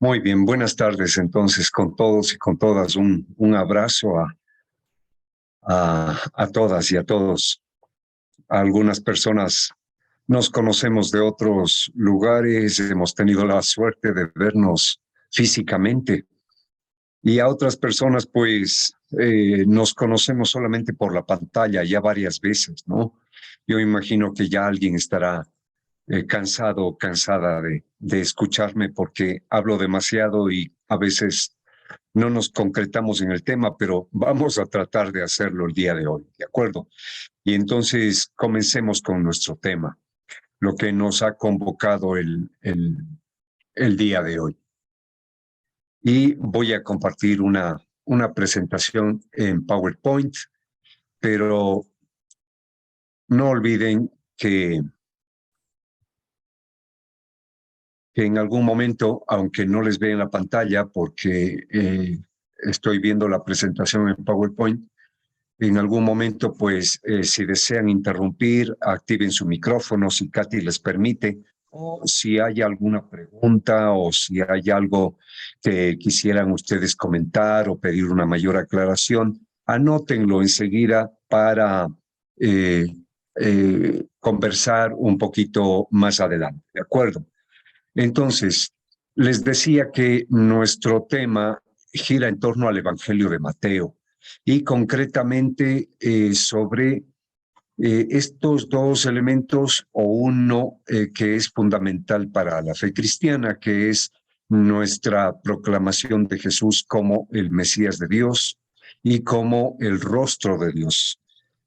Muy bien, buenas tardes entonces con todos y con todas. Un abrazo a todas y a todos. A algunas personas nos conocemos de otros lugares, hemos tenido la suerte de vernos físicamente y a otras personas pues nos conocemos solamente por la pantalla ya varias veces, ¿no? Yo imagino que ya alguien estará cansado o cansada de escucharme porque hablo demasiado y a veces no nos concretamos en el tema, pero vamos a tratar de hacerlo el día de hoy, ¿de acuerdo? Y entonces comencemos con nuestro tema, lo que nos ha convocado el día de hoy. Y voy a compartir una presentación en PowerPoint, pero no olviden que en algún momento, aunque no les vea en la pantalla porque estoy viendo la presentación en PowerPoint, en algún momento, pues, si desean interrumpir, activen su micrófono, si Katy les permite, o si hay alguna pregunta o si hay algo que quisieran ustedes comentar o pedir una mayor aclaración, anótenlo enseguida para eh, conversar un poquito más adelante, ¿de acuerdo? Entonces, les decía que nuestro tema gira en torno al Evangelio de Mateo y concretamente sobre estos dos elementos o uno que es fundamental para la fe cristiana, que es nuestra proclamación de Jesús como el Mesías de Dios y como el rostro de Dios.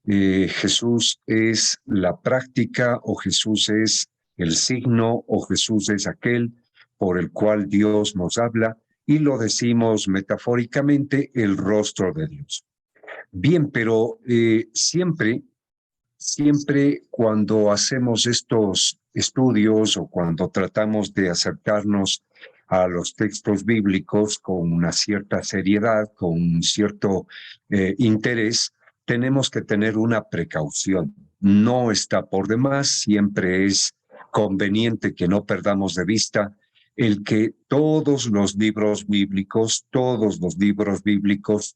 Jesús es la práctica o Jesús es el signo o Jesús es aquel por el cual Dios nos habla y lo decimos metafóricamente el rostro de Dios. Bien, pero siempre cuando hacemos estos estudios o cuando tratamos de acercarnos a los textos bíblicos con una cierta seriedad, con un cierto interés, tenemos que tener una precaución. No está por demás, siempre es conveniente que no perdamos de vista el que todos los libros bíblicos,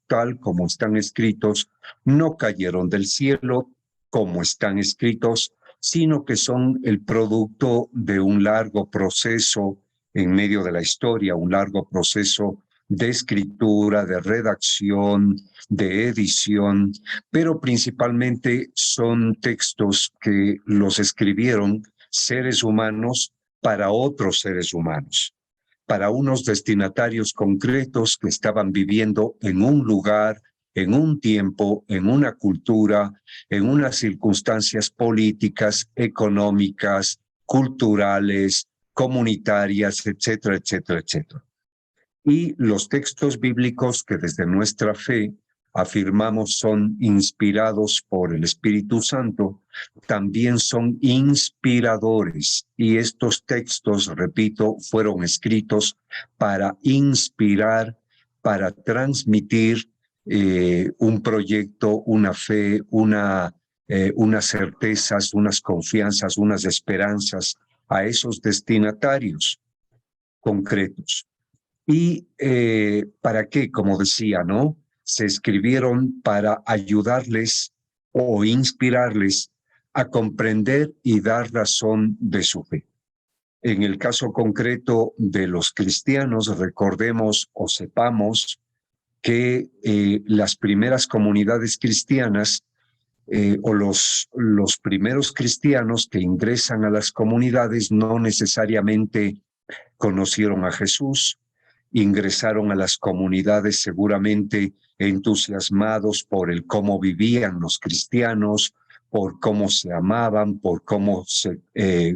tal como están escritos, no cayeron del cielo como están escritos, sino que son el producto de un largo proceso en medio de la historia, un largo proceso de escritura, de redacción, de edición, pero principalmente son textos que los escribieron seres humanos para otros seres humanos, para unos destinatarios concretos que estaban viviendo en un lugar, en un tiempo, en una cultura, en unas circunstancias políticas, económicas, culturales, comunitarias, etcétera, etcétera, etcétera. Y los textos bíblicos que desde nuestra fe afirmamos son inspirados por el Espíritu Santo, también son inspiradores. Y estos textos, repito, fueron escritos para inspirar, para transmitir un proyecto, una fe, unas certezas, unas confianzas, unas esperanzas a esos destinatarios concretos. ¿Y para qué? Como decía, ¿no? Se escribieron para ayudarles o inspirarles a comprender y dar razón de su fe. En el caso concreto de los cristianos, recordemos o sepamos que las primeras comunidades cristianas o los primeros cristianos que ingresan a las comunidades no necesariamente conocieron a Jesús, ingresaron a las comunidades seguramente entusiasmados por el cómo vivían los cristianos, por cómo se amaban, por cómo se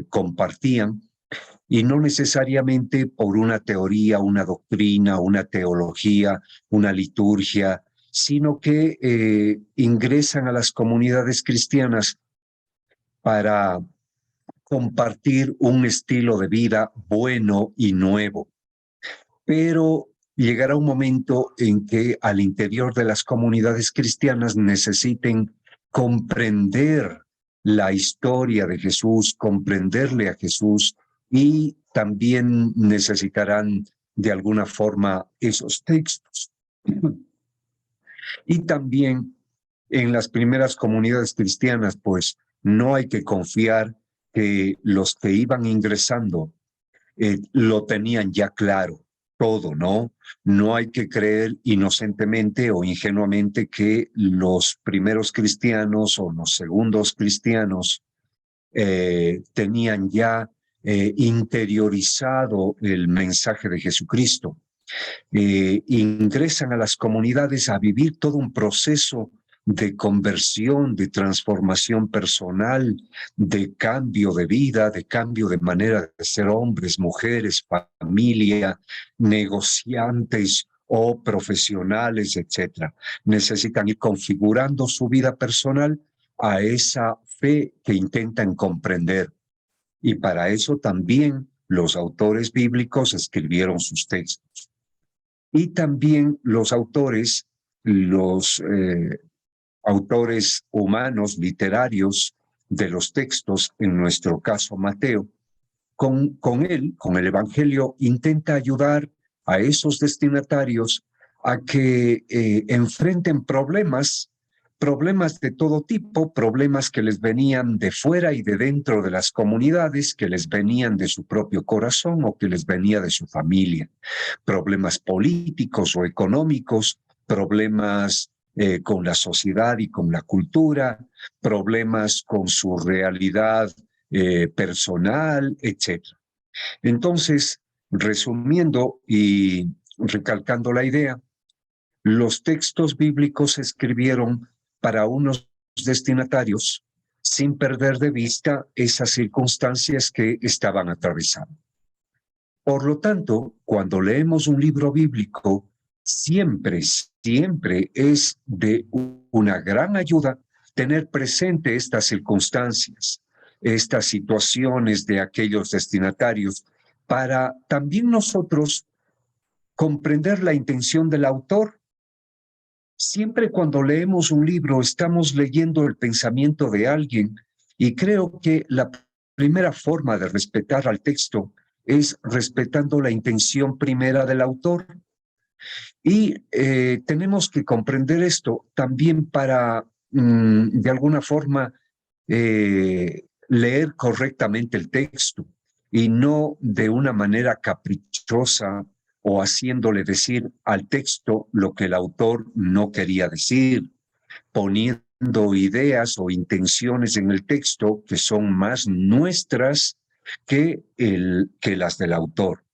compartían, y no necesariamente por una teoría, una doctrina, una teología, una liturgia, sino que ingresan a las comunidades cristianas para compartir un estilo de vida bueno y nuevo. Pero llegará un momento en que al interior de las comunidades cristianas necesiten comprender la historia de Jesús, comprenderle a Jesús y también necesitarán de alguna forma esos textos. Y también en las primeras comunidades cristianas, pues no hay que confiar que los que iban ingresando lo tenían ya claro, todo, ¿no? No hay que creer inocentemente o ingenuamente que los primeros cristianos o los segundos cristianos tenían ya interiorizado el mensaje de Jesucristo. Ingresan a las comunidades a vivir todo un proceso de conversión, de transformación personal, de cambio de vida, de cambio de manera de ser hombres, mujeres, familia, negociantes o profesionales, etcétera. Necesitan ir configurando su vida personal a esa fe que intentan comprender. Y para eso también los autores bíblicos escribieron sus textos. Y también los autores humanos, literarios de los textos, en nuestro caso Mateo, con el Evangelio, intenta ayudar a esos destinatarios a que enfrenten problemas de todo tipo, problemas que les venían de fuera y de dentro de las comunidades, que les venían de su propio corazón o que les venía de su familia, problemas políticos o económicos, problemas con la sociedad y con la cultura, problemas con su realidad personal, etc. Entonces, resumiendo y recalcando la idea, los textos bíblicos se escribieron para unos destinatarios sin perder de vista esas circunstancias que estaban atravesando. Por lo tanto, cuando leemos un libro bíblico, siempre es de una gran ayuda tener presente estas circunstancias, estas situaciones de aquellos destinatarios, para también nosotros comprender la intención del autor. Siempre cuando leemos un libro estamos leyendo el pensamiento de alguien, y creo que la primera forma de respetar al texto es respetando la intención primera del autor. Y tenemos que comprender esto también para, de alguna forma, leer correctamente el texto y no de una manera caprichosa o haciéndole decir al texto lo que el autor no quería decir, poniendo ideas o intenciones en el texto que son más nuestras que las del autor.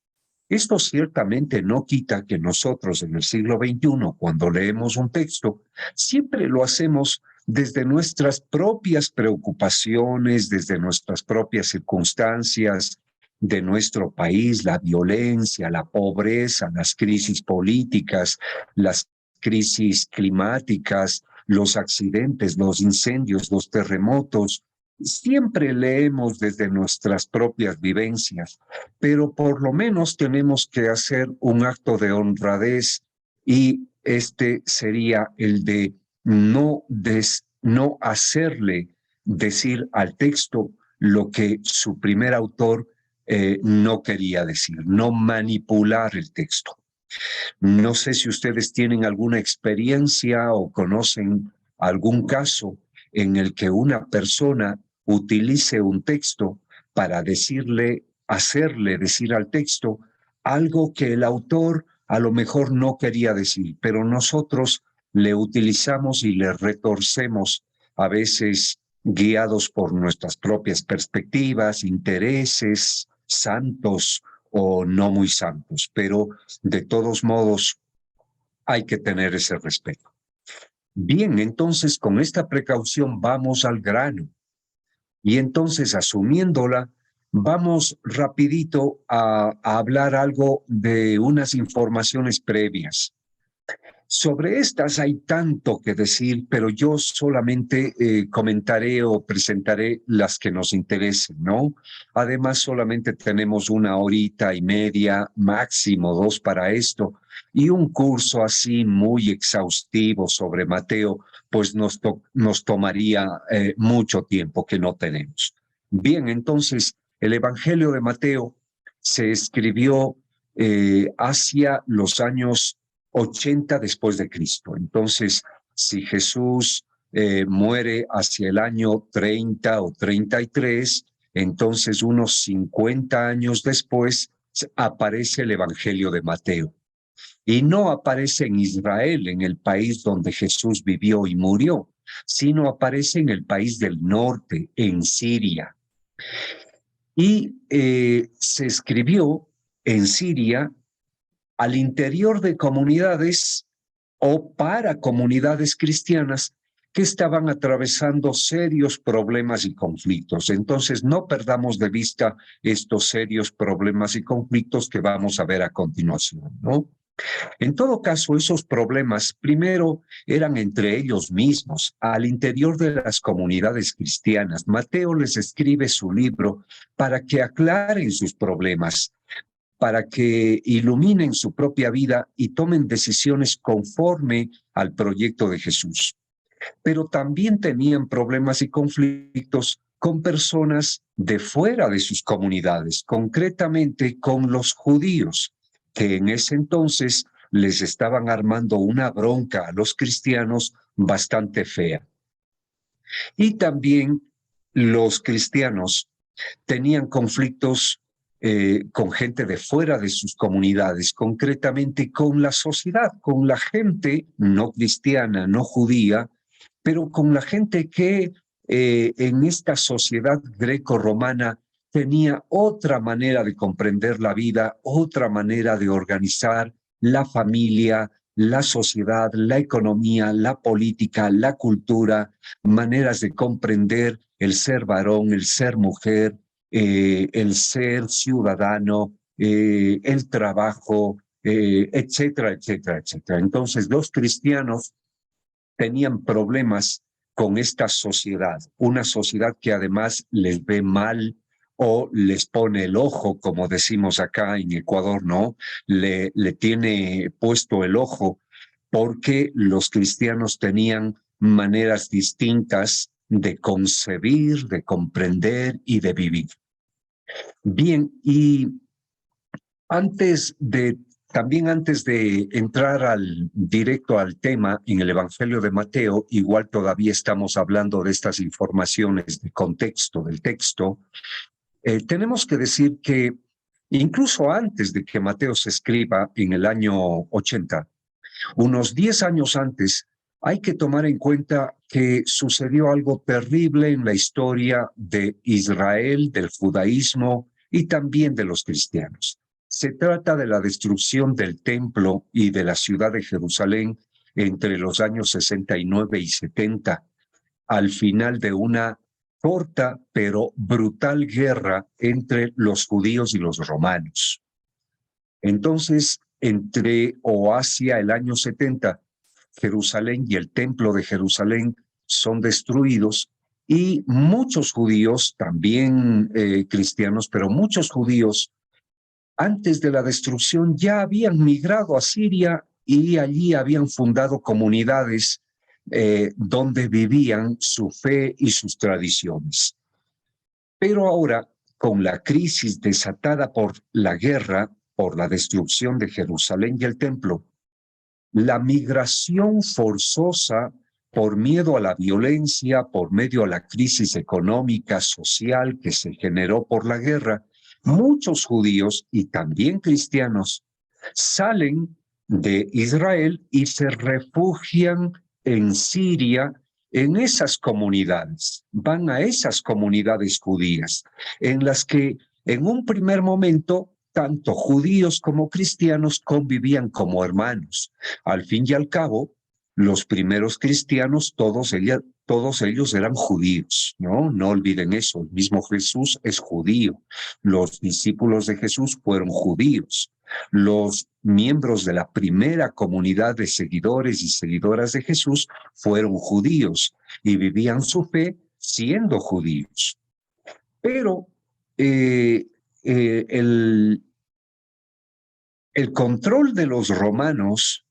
Esto ciertamente no quita que nosotros en el siglo XXI, cuando leemos un texto, siempre lo hacemos desde nuestras propias preocupaciones, desde nuestras propias circunstancias de nuestro país, la violencia, la pobreza, las crisis políticas, las crisis climáticas, los accidentes, los incendios, los terremotos. Siempre leemos desde nuestras propias vivencias, pero por lo menos tenemos que hacer un acto de honradez, y este sería el de no hacerle decir al texto lo que su primer autor no quería decir, no manipular el texto. No sé si ustedes tienen alguna experiencia o conocen algún caso en el que una persona utilice un texto para hacerle decir al texto algo que el autor a lo mejor no quería decir, pero nosotros le utilizamos y le retorcemos, a veces guiados por nuestras propias perspectivas, intereses, santos o no muy santos, pero de todos modos hay que tener ese respeto. Bien, entonces con esta precaución vamos al grano, y entonces asumiéndola, vamos rapidito a hablar algo de unas informaciones previas. Sobre estas hay tanto que decir, pero yo solamente comentaré o presentaré las que nos interesen, ¿no? Además, solamente tenemos 1 horita y media, máximo 2 para esto, y un curso así muy exhaustivo sobre Mateo, pues nos tomaría mucho tiempo que no tenemos. Bien, entonces, el Evangelio de Mateo se escribió hacia los años 80 después de Cristo. Entonces, si Jesús muere hacia el año 30 o 33, entonces unos 50 años después aparece el Evangelio de Mateo. Y no aparece en Israel, en el país donde Jesús vivió y murió, sino aparece en el país del norte, en Siria. Y se escribió en Siria al interior de comunidades o para comunidades cristianas que estaban atravesando serios problemas y conflictos. Entonces, no perdamos de vista estos serios problemas y conflictos que vamos a ver a continuación, ¿no? En todo caso, esos problemas primero eran entre ellos mismos, al interior de las comunidades cristianas. Mateo les escribe su libro para que aclaren sus problemas, para que iluminen su propia vida y tomen decisiones conforme al proyecto de Jesús. Pero también tenían problemas y conflictos con personas de fuera de sus comunidades, concretamente con los judíos, que en ese entonces les estaban armando una bronca a los cristianos bastante fea. Y también los cristianos tenían conflictos con gente de fuera de sus comunidades, concretamente con la sociedad, con la gente no cristiana, no judía, pero con la gente que en esta sociedad greco-romana tenía otra manera de comprender la vida, otra manera de organizar la familia, la sociedad, la economía, la política, la cultura, maneras de comprender el ser varón, el ser mujer, el ser ciudadano, el trabajo, etcétera, etcétera, etcétera. Entonces, los cristianos tenían problemas con esta sociedad, una sociedad que además les ve mal o les pone el ojo, como decimos acá en Ecuador, ¿no? Le tiene puesto el ojo porque los cristianos tenían maneras distintas de concebir, de comprender y de vivir. Bien, y también antes de entrar directo al tema en el Evangelio de Mateo, igual todavía estamos hablando de estas informaciones de contexto del texto, tenemos que decir que incluso antes de que Mateo se escriba en el año 80, unos 10 años antes, hay que tomar en cuenta que sucedió algo terrible en la historia de Israel, del judaísmo y también de los cristianos. Se trata de la destrucción del templo y de la ciudad de Jerusalén entre los años 69 y 70, al final de una corta pero brutal guerra entre los judíos y los romanos. Entonces, entre o hacia el año 70, Jerusalén y el templo de Jerusalén son destruidos y muchos judíos, también cristianos, pero muchos judíos, antes de la destrucción ya habían migrado a Siria y allí habían fundado comunidades donde vivían su fe y sus tradiciones. Pero ahora, con la crisis desatada por la guerra, por la destrucción de Jerusalén y el templo, la migración forzosa por miedo a la violencia, por medio a la crisis económica, social que se generó por la guerra, muchos judíos y también cristianos salen de Israel y se refugian en Siria, en esas comunidades, van a esas comunidades judías, en las que en un primer momento tanto judíos como cristianos convivían como hermanos. Al fin y al cabo, los primeros cristianos, todos ellos eran judíos, ¿no? No olviden eso, el mismo Jesús es judío. Los discípulos de Jesús fueron judíos. Los miembros de la primera comunidad de seguidores y seguidoras de Jesús fueron judíos y vivían su fe siendo judíos. Pero el control de los romanos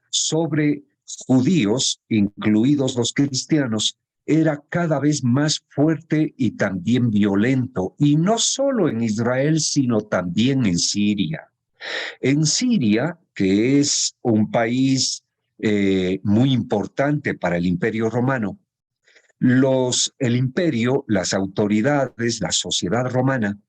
sobre judíos, incluidos los cristianos, era cada vez más fuerte y también violento, y no solo en Israel, sino también en Siria. En Siria, que es un país muy importante para el Imperio Romano, el imperio, las autoridades, la sociedad romana,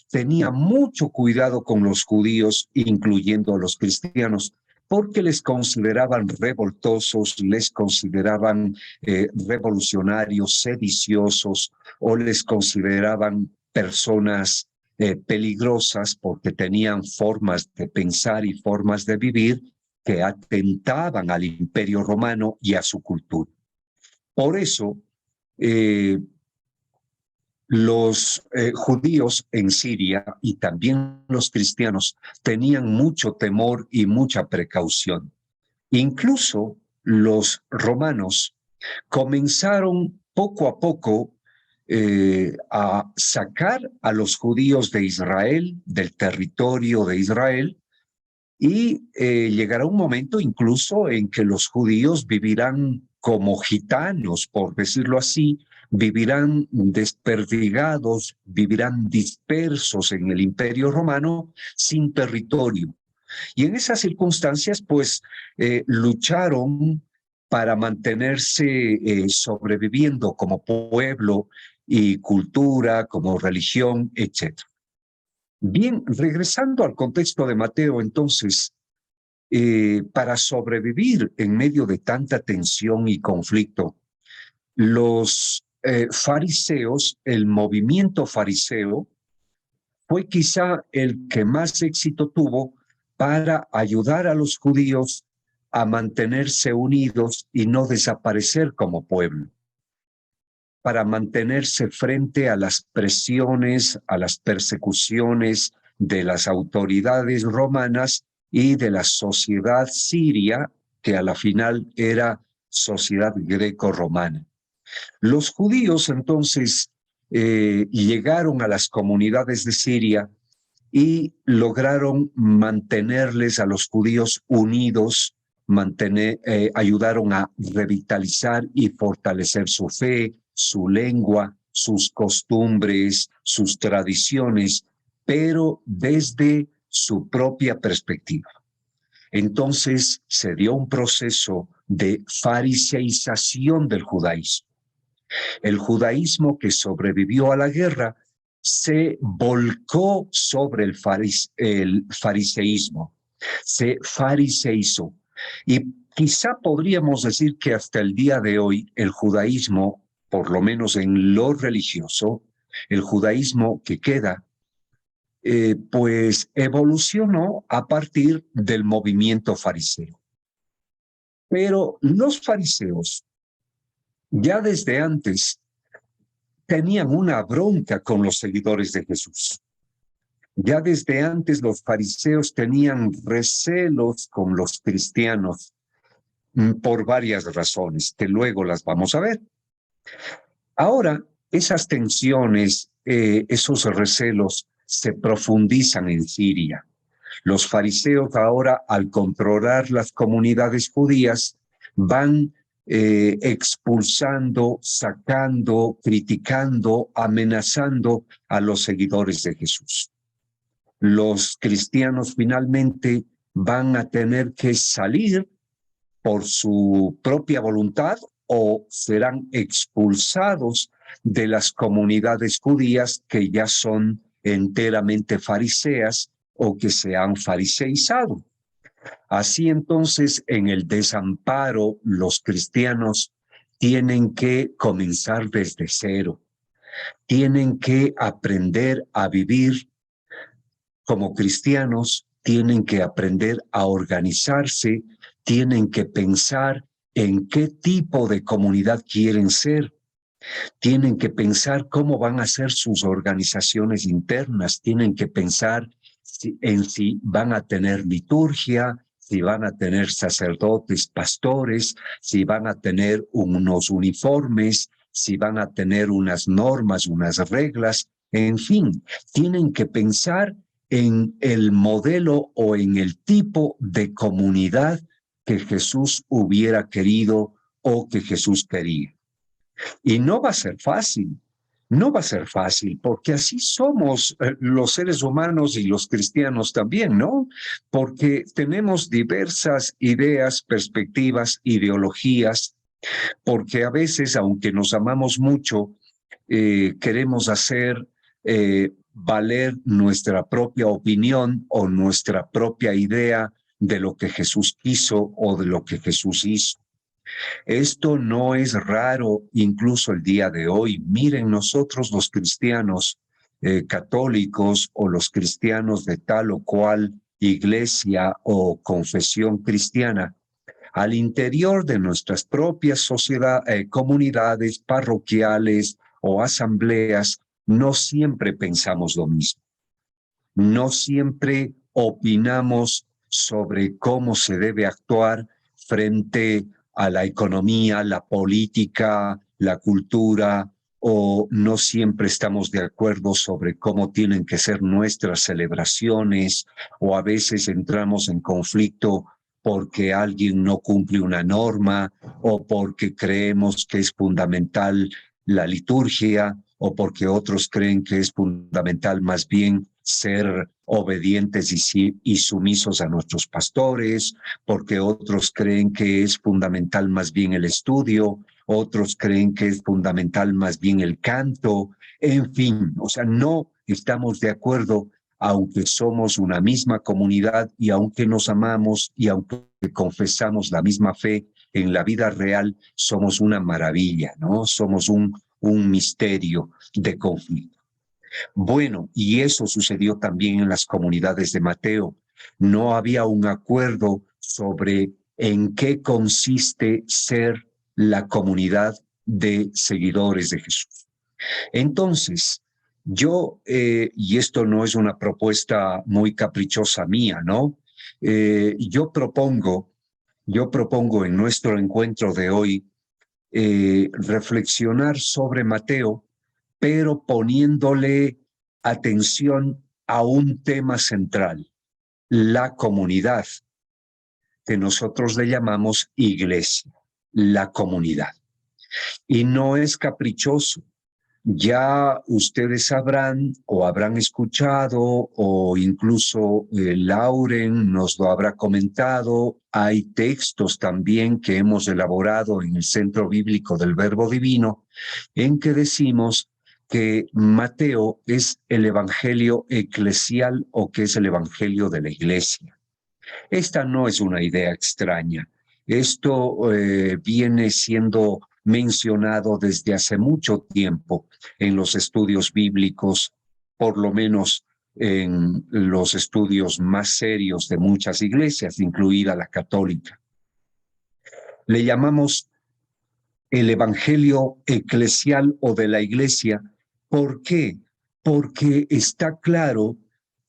tenía mucho cuidado con los judíos, incluyendo a los cristianos, porque les consideraban revoltosos, les consideraban revolucionarios, sediciosos, o les consideraban personas peligrosas porque tenían formas de pensar y formas de vivir que atentaban al imperio romano y a su cultura. Por eso, eh, los judíos en Siria y también los cristianos tenían mucho temor y mucha precaución. Incluso los romanos comenzaron poco a poco a sacar a los judíos de Israel, del territorio de Israel, y llegará un momento incluso en que los judíos vivirán como gitanos, por decirlo así, vivirán desperdigados, vivirán dispersos en el Imperio Romano sin territorio. Y en esas circunstancias, pues, lucharon para mantenerse sobreviviendo como pueblo y cultura, como religión, etc. Bien, regresando al contexto de Mateo, entonces, para sobrevivir en medio de tanta tensión y conflicto, los fariseos, el movimiento fariseo, fue quizá el que más éxito tuvo para ayudar a los judíos a mantenerse unidos y no desaparecer como pueblo, para mantenerse frente a las presiones, a las persecuciones de las autoridades romanas y de la sociedad siria, que a la final era sociedad greco-romana. Los judíos entonces llegaron a las comunidades de Siria y lograron mantenerles a los judíos unidos, ayudaron a revitalizar y fortalecer su fe, su lengua, sus costumbres, sus tradiciones, pero desde su propia perspectiva. Entonces se dio un proceso de fariseización del judaísmo. El judaísmo que sobrevivió a la guerra se volcó sobre el fariseísmo, se fariseizó. Y quizá podríamos decir que hasta el día de hoy el judaísmo, por lo menos en lo religioso, el judaísmo que queda, pues evolucionó a partir del movimiento fariseo. Pero los fariseos ya desde antes tenían una bronca con los seguidores de Jesús. Ya desde antes los fariseos tenían recelos con los cristianos por varias razones, que luego las vamos a ver. Ahora, esas tensiones, esos recelos se profundizan en Siria. Los fariseos ahora, al controlar las comunidades judías, van expulsando, sacando, criticando, amenazando a los seguidores de Jesús. Los cristianos finalmente van a tener que salir por su propia voluntad o serán expulsados de las comunidades judías que ya son enteramente fariseas o que se han fariseizado. Así entonces, en el desamparo, los cristianos tienen que comenzar desde cero, tienen que aprender a vivir como cristianos, tienen que aprender a organizarse, tienen que pensar en qué tipo de comunidad quieren ser, tienen que pensar cómo van a ser sus organizaciones internas, tienen que pensar en si van a tener liturgia, si van a tener sacerdotes, pastores, si van a tener unos uniformes, si van a tener unas normas, unas reglas, en fin, tienen que pensar en el modelo o en el tipo de comunidad que Jesús hubiera querido o que Jesús quería. Y no va a ser fácil, No va a ser fácil, porque así somos los seres humanos y los cristianos también, ¿no? Porque tenemos diversas ideas, perspectivas, ideologías, porque a veces, aunque nos amamos mucho, queremos hacer valer nuestra propia opinión o nuestra propia idea de lo que Jesús quiso o de lo que Jesús hizo. Esto no es raro incluso el día de hoy. Miren, nosotros los cristianos católicos o los cristianos de tal o cual iglesia o confesión cristiana, al interior de nuestras propias comunidades parroquiales o asambleas, no siempre pensamos lo mismo. No siempre opinamos sobre cómo se debe actuar frente a la economía, la política, la cultura, o no siempre estamos de acuerdo sobre cómo tienen que ser nuestras celebraciones, o a veces entramos en conflicto porque alguien no cumple una norma o porque creemos que es fundamental la liturgia o porque otros creen que es fundamental más bien ser obedientes y sumisos a nuestros pastores, porque otros creen que es fundamental más bien el estudio, otros creen que es fundamental más bien el canto, en fin, o sea, no estamos de acuerdo aunque somos una misma comunidad y aunque nos amamos y aunque confesamos la misma fe, en la vida real somos una maravilla, ¿no? Somos un misterio de conflicto. Bueno, y eso sucedió también en las comunidades de Mateo. No había un acuerdo sobre en qué consiste ser la comunidad de seguidores de Jesús. Entonces, y esto no es una propuesta muy caprichosa mía, ¿no? Yo propongo en nuestro encuentro de hoy reflexionar sobre Mateo, pero poniéndole atención a un tema central, la comunidad, que nosotros le llamamos iglesia, la comunidad. Y no es caprichoso. Ya ustedes sabrán o habrán escuchado o incluso Lauren nos lo habrá comentado. Hay textos también que hemos elaborado en el Centro Bíblico del Verbo Divino en que decimos que Mateo es el evangelio eclesial o que es el evangelio de la iglesia. Esta no es una idea extraña. Esto viene siendo mencionado desde hace mucho tiempo en los estudios bíblicos, por lo menos en los estudios más serios de muchas iglesias, incluida la católica. Le llamamos el evangelio eclesial o de la iglesia. ¿Por qué? Porque está claro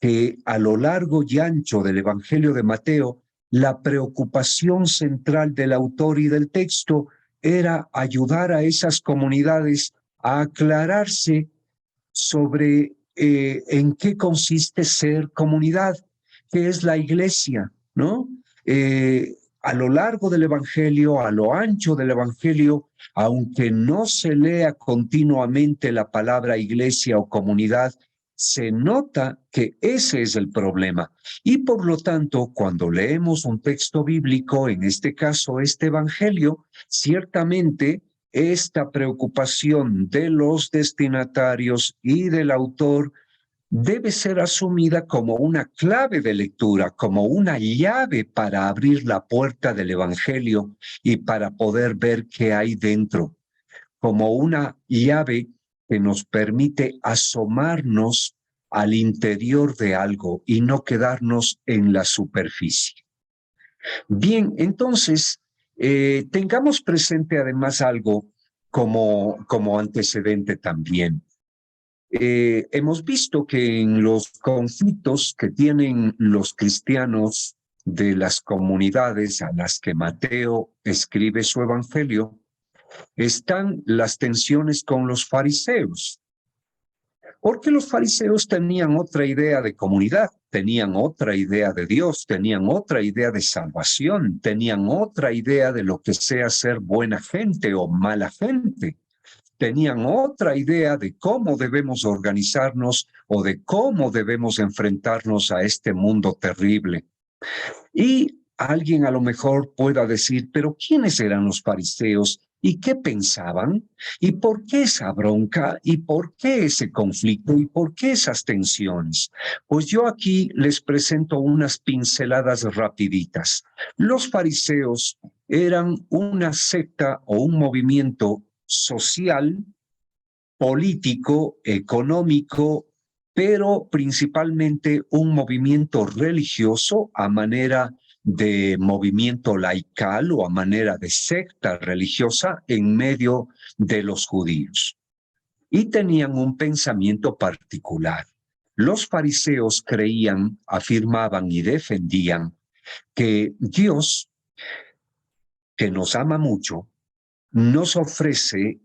que a lo largo y ancho del evangelio de Mateo, la preocupación central del autor y del texto era ayudar a esas comunidades a aclararse sobre en qué consiste ser comunidad, qué es la iglesia, ¿no? A lo largo del Evangelio, a lo ancho del Evangelio, aunque no se lea continuamente la palabra iglesia o comunidad, se nota que ese es el problema. Y por lo tanto, cuando leemos un texto bíblico, en este caso este Evangelio, ciertamente esta preocupación de los destinatarios y del autor debe ser asumida como una clave de lectura, como una llave para abrir la puerta del Evangelio y para poder ver qué hay dentro, como una llave que nos permite asomarnos al interior de algo y no quedarnos en la superficie. Bien, entonces, tengamos presente además algo como antecedente también. Hemos visto que en los conflictos que tienen los cristianos de las comunidades a las que Mateo escribe su evangelio, están las tensiones con los fariseos. Porque los fariseos tenían otra idea de comunidad, tenían otra idea de Dios, tenían otra idea de salvación, tenían otra idea de lo que sea ser buena gente o mala gente. tenían otra idea de cómo debemos organizarnos o de cómo debemos enfrentarnos a este mundo terrible. Y alguien a lo mejor pueda decir, pero ¿quiénes eran los fariseos? ¿Y qué pensaban? ¿Y por qué esa bronca? ¿Y por qué ese conflicto? ¿Y por qué esas tensiones? Pues yo aquí les presento unas pinceladas rapiditas. Los fariseos eran una secta o un movimiento social, político, económico, pero principalmente un movimiento religioso a manera de movimiento laical o a manera de secta religiosa en medio de los judíos. Y tenían un pensamiento particular. Los fariseos creían, afirmaban y defendían que Dios, que nos ama mucho, nos ofrece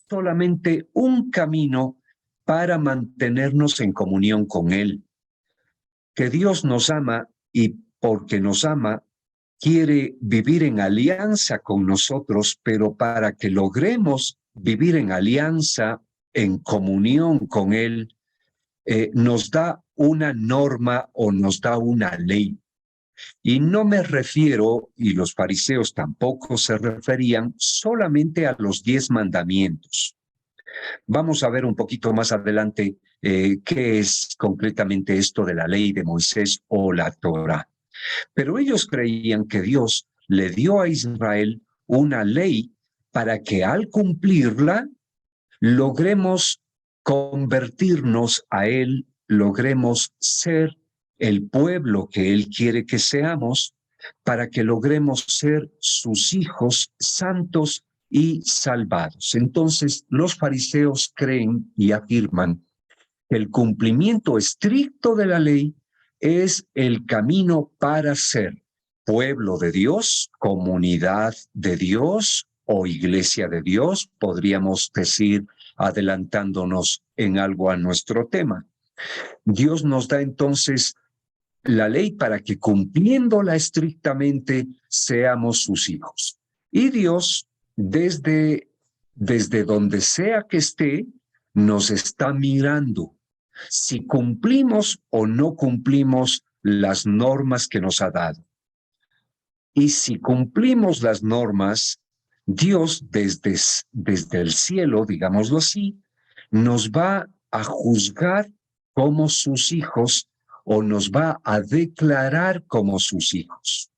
solamente un camino para mantenernos en comunión con Él. Que Dios nos ama y porque nos ama, quiere vivir en alianza con nosotros, pero para que logremos vivir en alianza, en comunión con Él, nos da una norma o nos da una ley. Y no me refiero, y los fariseos tampoco se referían, solamente a los 10 mandamientos. Vamos a ver un poquito más adelante qué es concretamente esto de la ley de Moisés o la Torá. Pero ellos creían que Dios le dio a Israel una ley para que al cumplirla logremos convertirnos a Él, logremos ser el pueblo que Él quiere que seamos, para que logremos ser sus hijos santos y salvados. Entonces, los fariseos creen y afirman que el cumplimiento estricto de la ley es el camino para ser pueblo de Dios, comunidad de Dios o iglesia de Dios, podríamos decir, adelantándonos en algo a nuestro tema. Dios nos da entonces la ley para que cumpliéndola estrictamente seamos sus hijos. Y Dios, desde donde sea que esté, nos está mirando si cumplimos o no cumplimos las normas que nos ha dado. Y si cumplimos las normas, Dios desde el cielo, digámoslo así, nos va a juzgar como sus hijos o nos va a declarar como sus hijos.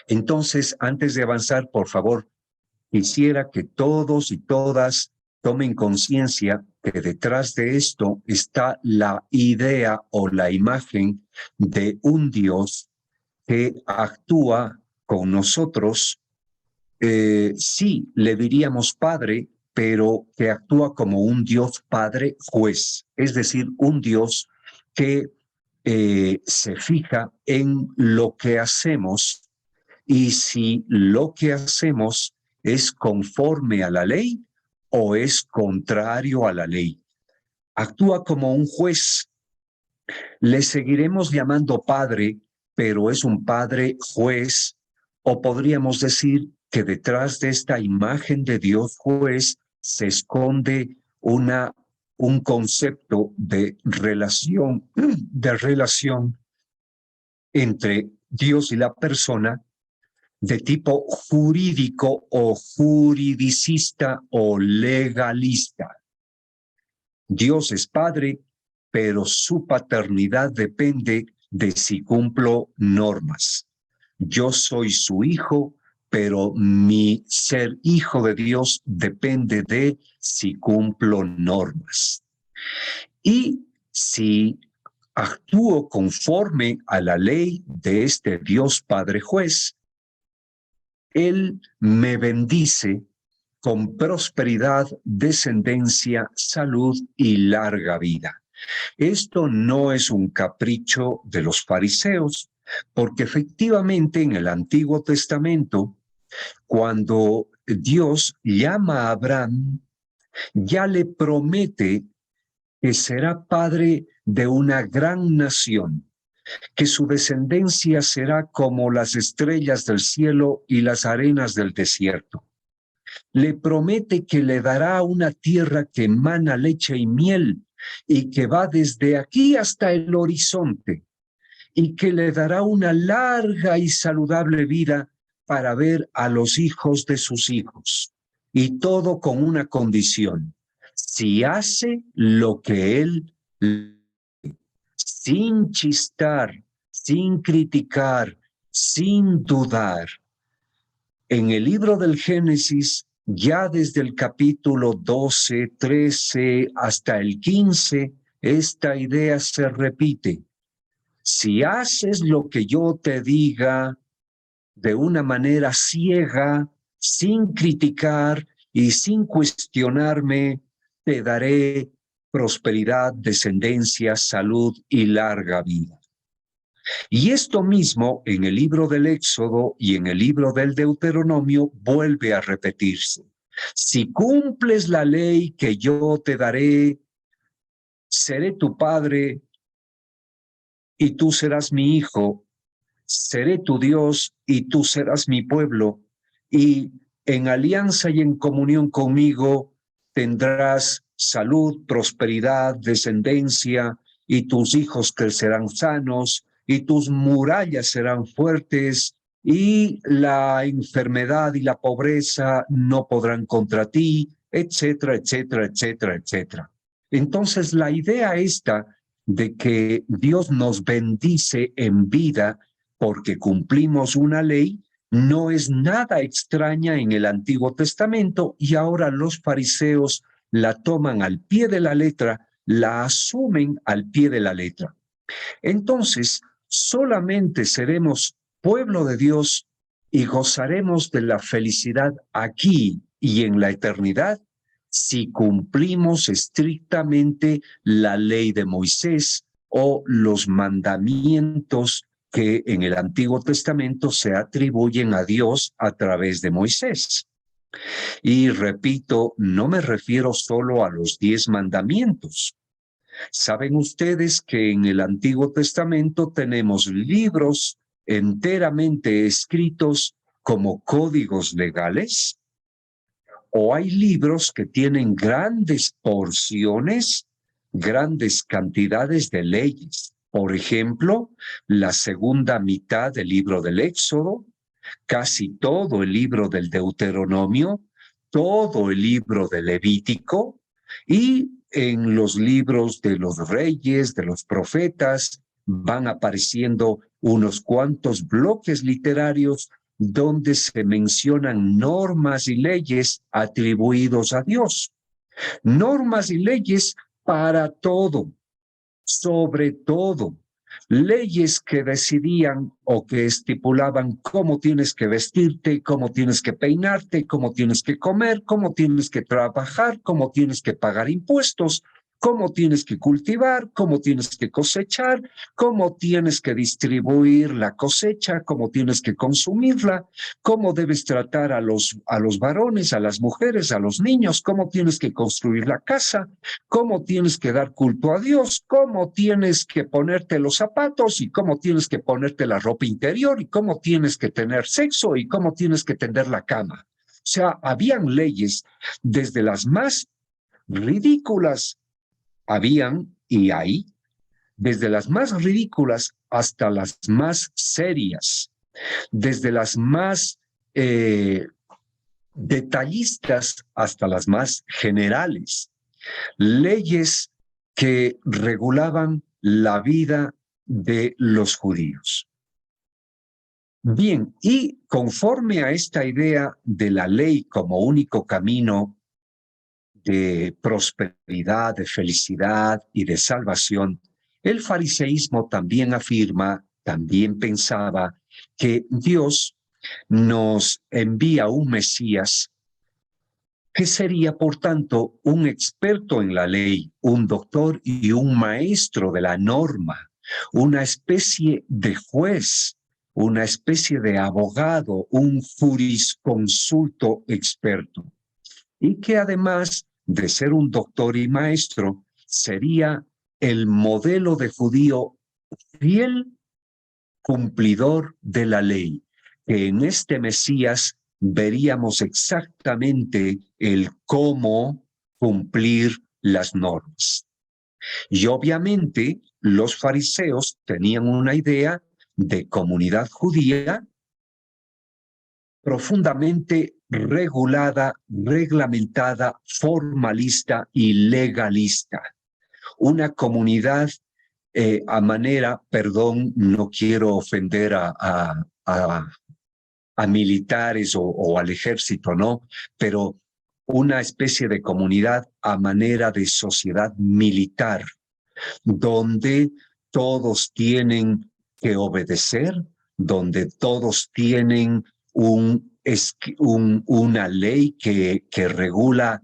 Entonces, antes de avanzar, por favor, quisiera que todos y todas tomen conciencia que detrás de esto está la idea o la imagen de un Dios que actúa con nosotros, sí, le diríamos Padre, pero que actúa como un Dios Padre juez, es decir, un Dios que se fija en lo que hacemos y si lo que hacemos es conforme a la ley o es contrario a la ley. Actúa como un juez. Le seguiremos llamando Padre, pero es un Padre juez, o podríamos decir que detrás de esta imagen de Dios juez se esconde un concepto de relación entre Dios y la persona de tipo jurídico o juridicista o legalista. Dios es Padre, pero su paternidad depende de si cumplo normas. Yo soy su hijo, pero mi ser hijo de Dios depende de si cumplo normas. Y si actúo conforme a la ley de este Dios Padre Juez, Él me bendice con prosperidad, descendencia, salud y larga vida. Esto no es un capricho de los fariseos, porque efectivamente en el Antiguo Testamento, cuando Dios llama a Abraham, ya le promete que será padre de una gran nación, que su descendencia será como las estrellas del cielo y las arenas del desierto. Le promete que le dará una tierra que emana leche y miel y que va desde aquí hasta el horizonte, y que le dará una larga y saludable vida para ver a los hijos de sus hijos. Y todo con una condición: si hace lo que él, sin chistar, sin criticar, sin dudar. En el libro del Génesis, ya desde el capítulo 12, 13 hasta el 15, esta idea se repite. Si haces lo que yo te diga de una manera ciega, sin criticar y sin cuestionarme, te daré prosperidad, descendencia, salud y larga vida. Y esto mismo en el libro del Éxodo y en el libro del Deuteronomio vuelve a repetirse. Si cumples la ley que yo te daré, seré tu padre y tú serás mi hijo, seré tu Dios y tú serás mi pueblo, y en alianza y en comunión conmigo tendrás salud, prosperidad, descendencia, y tus hijos crecerán sanos, y tus murallas serán fuertes, y la enfermedad y la pobreza no podrán contra ti, etcétera, etcétera, etcétera, etcétera. Entonces, la idea esta de que Dios nos bendice en vida porque cumplimos una ley, no es nada extraña en el Antiguo Testamento, y ahora los fariseos la toman al pie de la letra, la asumen al pie de la letra. Entonces, solamente seremos pueblo de Dios y gozaremos de la felicidad aquí y en la eternidad si cumplimos estrictamente la ley de Moisés o los mandamientos que en el Antiguo Testamento se atribuyen a Dios a través de Moisés. Y repito, no me refiero solo a los 10 mandamientos. ¿Saben ustedes que en el Antiguo Testamento tenemos libros enteramente escritos como códigos legales? ¿O hay libros que tienen grandes porciones, grandes cantidades de leyes? Por ejemplo, la segunda mitad del libro del Éxodo, casi todo el libro del Deuteronomio, todo el libro del Levítico, y en los libros de los reyes, de los profetas, van apareciendo unos cuantos bloques literarios donde se mencionan normas y leyes atribuidos a Dios. Normas y leyes para todo, sobre todo, leyes que decidían o que estipulaban cómo tienes que vestirte, cómo tienes que peinarte, cómo tienes que comer, cómo tienes que trabajar, cómo tienes que pagar impuestos, cómo tienes que cultivar, cómo tienes que cosechar, cómo tienes que distribuir la cosecha, cómo tienes que consumirla, cómo debes tratar a los varones, a las mujeres, a los niños, cómo tienes que construir la casa, cómo tienes que dar culto a Dios, cómo tienes que ponerte los zapatos y cómo tienes que ponerte la ropa interior y cómo tienes que tener sexo y cómo tienes que tender la cama. O sea, habían leyes desde las más ridículas, habían y hay, desde las más ridículas hasta las más serias, desde las más detallistas hasta las más generales. Leyes que regulaban la vida de los judíos. Bien, y conforme a esta idea de la ley como único camino de prosperidad, de felicidad y de salvación, el fariseísmo también afirma, también pensaba que Dios nos envía un Mesías que sería, por tanto, un experto en la ley, un doctor y un maestro de la norma, una especie de juez, una especie de abogado, un jurisconsulto experto, y que además de ser un doctor y maestro, sería el modelo de judío fiel cumplidor de la ley, que en este Mesías veríamos exactamente el cómo cumplir las normas. Y obviamente los fariseos tenían una idea de comunidad judía profundamente regulada, reglamentada, formalista y legalista. Una comunidad a manera, perdón, no quiero ofender a militares o al ejército, ¿no? Pero una especie de comunidad a manera de sociedad militar, donde todos tienen que obedecer, donde todos tienen una ley que regula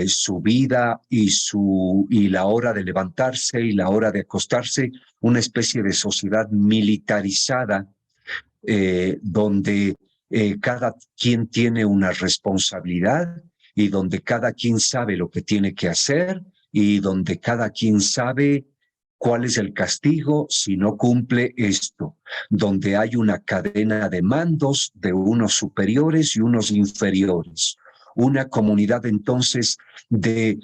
su vida y la hora de levantarse y la hora de acostarse, una especie de sociedad militarizada donde cada quien tiene una responsabilidad y donde cada quien sabe lo que tiene que hacer y donde cada quien sabe cuál es el castigo si no cumple esto, donde hay una cadena de mandos de unos superiores y unos inferiores, una comunidad entonces de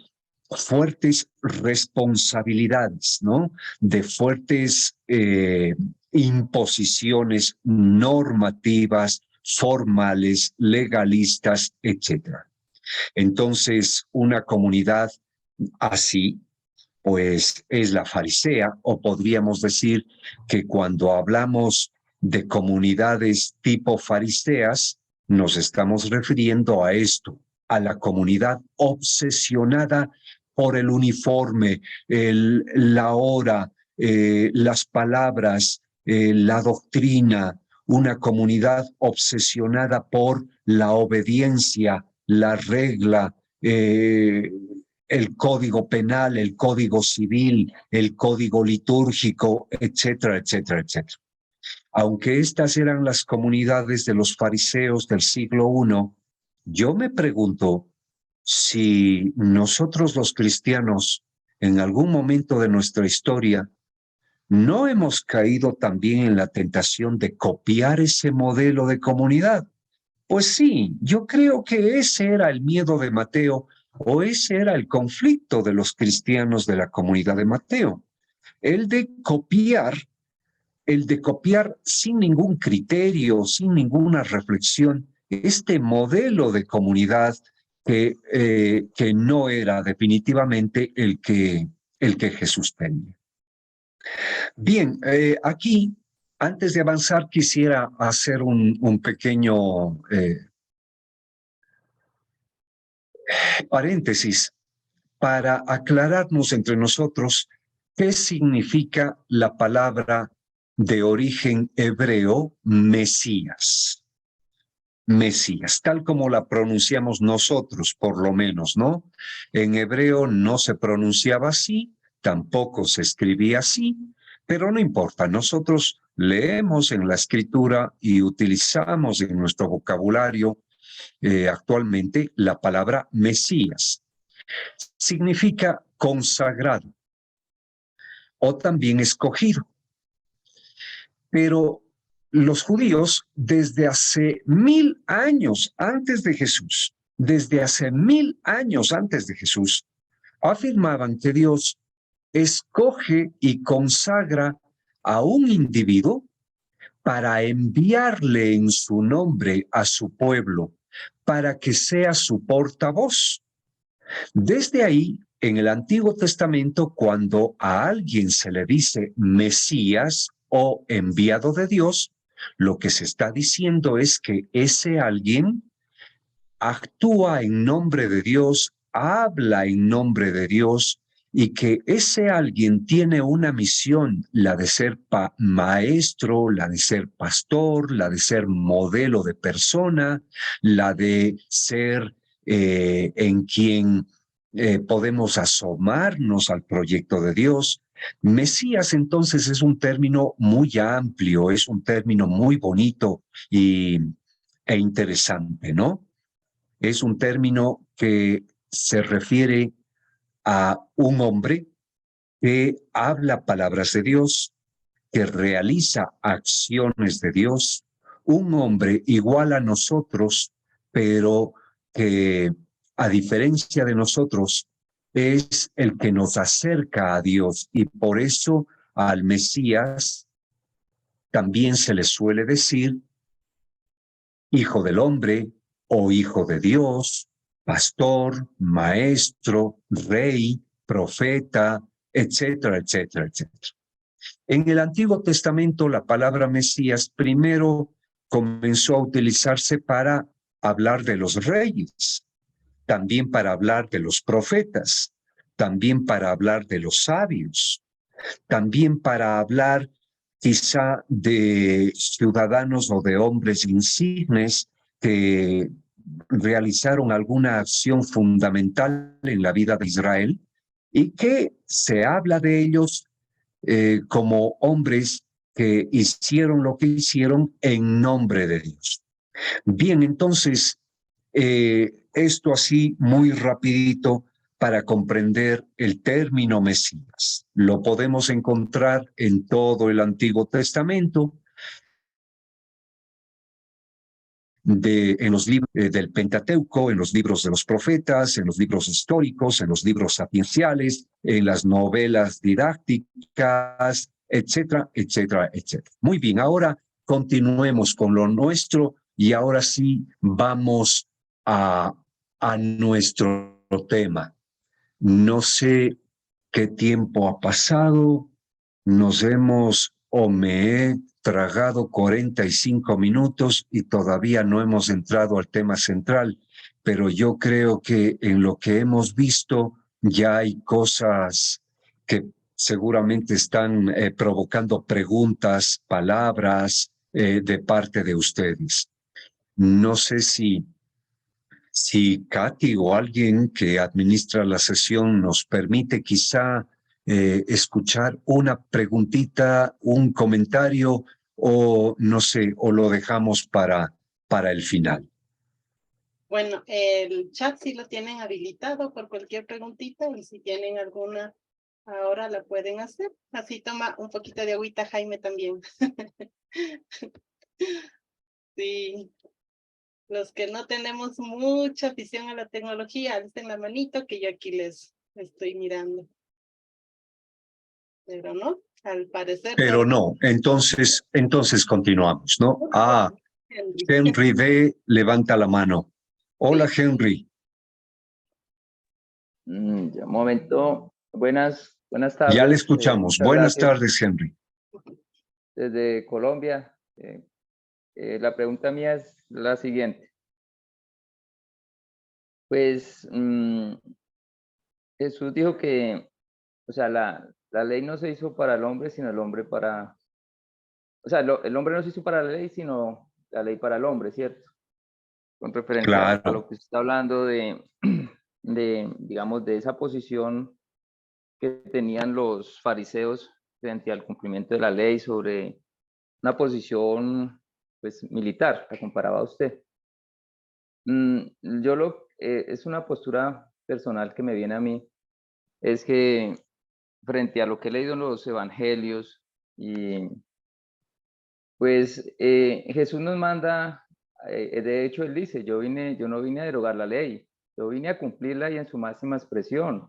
fuertes responsabilidades, ¿no? De fuertes imposiciones normativas, formales, legalistas, etcétera. Entonces, una comunidad así, pues es la farisea, o podríamos decir que cuando hablamos de comunidades tipo fariseas, nos estamos refiriendo a esto, a la comunidad obsesionada por el uniforme, la hora, las palabras, la doctrina, una comunidad obsesionada por la obediencia, la regla, el código penal, el código civil, el código litúrgico, etcétera, etcétera, etcétera. Aunque estas eran las comunidades de los fariseos del siglo I, yo me pregunto si nosotros los cristianos, en algún momento de nuestra historia, no hemos caído también en la tentación de copiar ese modelo de comunidad. Pues sí, yo creo que ese era el miedo de Mateo o ese era el conflicto de los cristianos de la comunidad de Mateo, el de copiar, el de copiar sin ningún criterio, sin ninguna reflexión, este modelo de comunidad que no era definitivamente el que Jesús tenía. Bien, aquí, antes de avanzar, quisiera hacer un pequeño paréntesis para aclararnos entre nosotros qué significa la palabra de origen hebreo Mesías. Mesías, tal como la pronunciamos nosotros, por lo menos, ¿no? En hebreo no se pronunciaba así, tampoco se escribía así, pero no importa, nosotros leemos en la escritura y utilizamos en nuestro vocabulario actualmente la palabra Mesías. Significa consagrado o también escogido. Pero los judíos desde hace 1000 años antes de Jesús, desde hace 1000 años antes de Jesús, afirmaban que Dios escoge y consagra a un individuo para enviarle en su nombre a su pueblo, para que sea su portavoz. Desde ahí, en el Antiguo Testamento, cuando a alguien se le dice Mesías o enviado de Dios, lo que se está diciendo es que ese alguien actúa en nombre de Dios, habla en nombre de Dios y que ese alguien tiene una misión, la de ser maestro, la de ser pastor, la de ser modelo de persona, la de ser en quien podemos asomarnos al proyecto de Dios. Mesías entonces es un término muy amplio, es un término muy bonito e interesante, ¿no? Es un término que se refiere a un hombre que habla palabras de Dios, que realiza acciones de Dios, un hombre igual a nosotros, pero que a diferencia de nosotros es el que nos acerca a Dios, y por eso al Mesías también se le suele decir hijo del hombre o hijo de Dios, pastor, maestro, rey, profeta, etcétera, etcétera, etcétera. En el Antiguo Testamento la palabra Mesías primero comenzó a utilizarse para hablar de los reyes, también para hablar de los profetas, también para hablar de los sabios, también para hablar quizá de ciudadanos o de hombres insignes que realizaron alguna acción fundamental en la vida de Israel y que se habla de ellos como hombres que hicieron lo que hicieron en nombre de Dios. Bien, entonces, esto así muy rapidito para comprender el término Mesías. Lo podemos encontrar en todo el Antiguo Testamento, en los libros del Pentateuco, en los libros de los profetas, en los libros históricos, en los libros sapienciales, en las novelas didácticas, etcétera, etcétera, etcétera. Muy bien, ahora continuemos con lo nuestro y ahora sí vamos a nuestro tema. No sé qué tiempo ha pasado, nos hemos o me he tragado 45 minutos y todavía no hemos entrado al tema central, pero yo creo que en lo que hemos visto ya hay cosas que seguramente están provocando preguntas, palabras de parte de ustedes. No sé si Katy o alguien que administra la sesión nos permite quizá escuchar una preguntita, un comentario, o no sé, o lo dejamos para el final. Bueno, el chat sí lo tienen habilitado por cualquier preguntita, y si tienen alguna ahora la pueden hacer. Así toma un poquito de agüita Jaime también. Sí. Los que no tenemos mucha afición a la tecnología, alcen la manito que yo aquí les estoy mirando. Pero no, al parecer. Pero no, entonces continuamos, ¿no? Henry D. levanta la mano. Hola, sí. Henry. Un momento. Buenas tardes. Ya le escuchamos. Buenas tardes, Henry. Desde Colombia. La pregunta mía es la siguiente. Pues Jesús dijo que, o sea, la ley no se hizo para el hombre, sino el hombre para... O sea, el hombre no se hizo para la ley, sino la ley para el hombre, ¿cierto? Con referencia a lo que se está hablando digamos, de esa posición que tenían los fariseos frente al cumplimiento de la ley, sobre una posición pues militar, la comparaba a usted. Es una postura personal que me viene a mí, es que frente a lo que he leído en los evangelios, y pues Jesús nos manda, de hecho él dice, yo no vine a derogar la ley, yo vine a cumplirla y en su máxima expresión.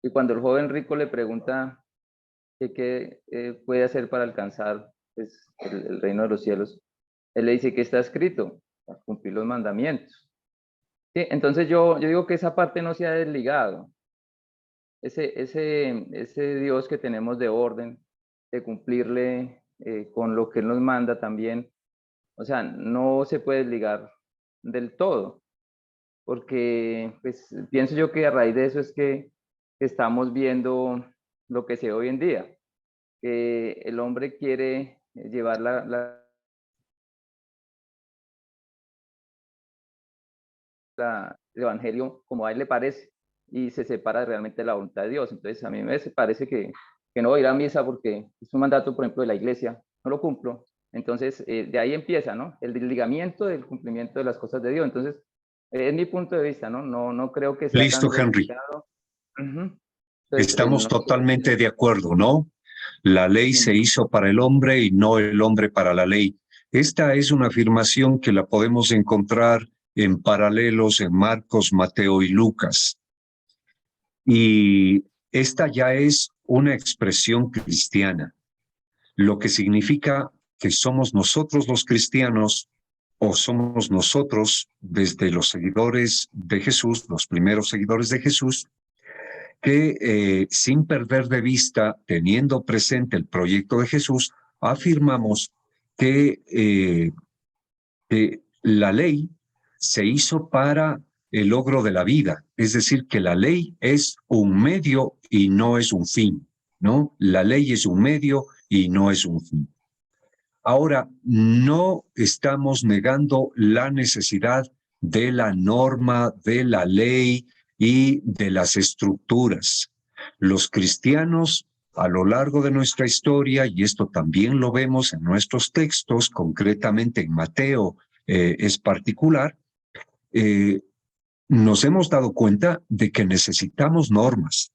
Y cuando el joven rico le pregunta qué puede hacer para alcanzar pues, el reino de los cielos, él le dice que está escrito, para cumplir los mandamientos. ¿Sí? Entonces yo digo que esa parte no se ha desligado. Ese Dios que tenemos de orden, de cumplirle con lo que Él nos manda también, o sea, no se puede desligar del todo, porque pues, pienso yo que a raíz de eso es que estamos viendo lo que se ve hoy en día, que el hombre quiere llevar el evangelio como a él le parece y se separa realmente de la voluntad de Dios. Entonces a mí me parece que no voy a ir a misa porque es un mandato, por ejemplo, de la iglesia, no lo cumplo. Entonces de ahí empieza, ¿no? El desligamiento del cumplimiento de las cosas de Dios. Entonces es mi punto de vista, ¿no? No creo que sea listo, tan Henry. Entonces, estamos totalmente de acuerdo, ¿no? La ley se hizo para el hombre y no el hombre para la ley. Esta es una afirmación que la podemos encontrar en paralelos en Marcos, Mateo y Lucas. Y esta ya es una expresión cristiana, lo que significa que somos nosotros los cristianos o somos nosotros desde los seguidores de Jesús, los primeros seguidores de Jesús, que sin perder de vista, teniendo presente el proyecto de Jesús, afirmamos que la ley se hizo para el logro de la vida, es decir, que la ley es un medio y no es un fin, ¿no? La ley es un medio y no es un fin. Ahora, no estamos negando la necesidad de la norma, de la ley y de las estructuras. Los cristianos, a lo largo de nuestra historia, y esto también lo vemos en nuestros textos, concretamente en Mateo es particular, nos hemos dado cuenta de que necesitamos normas,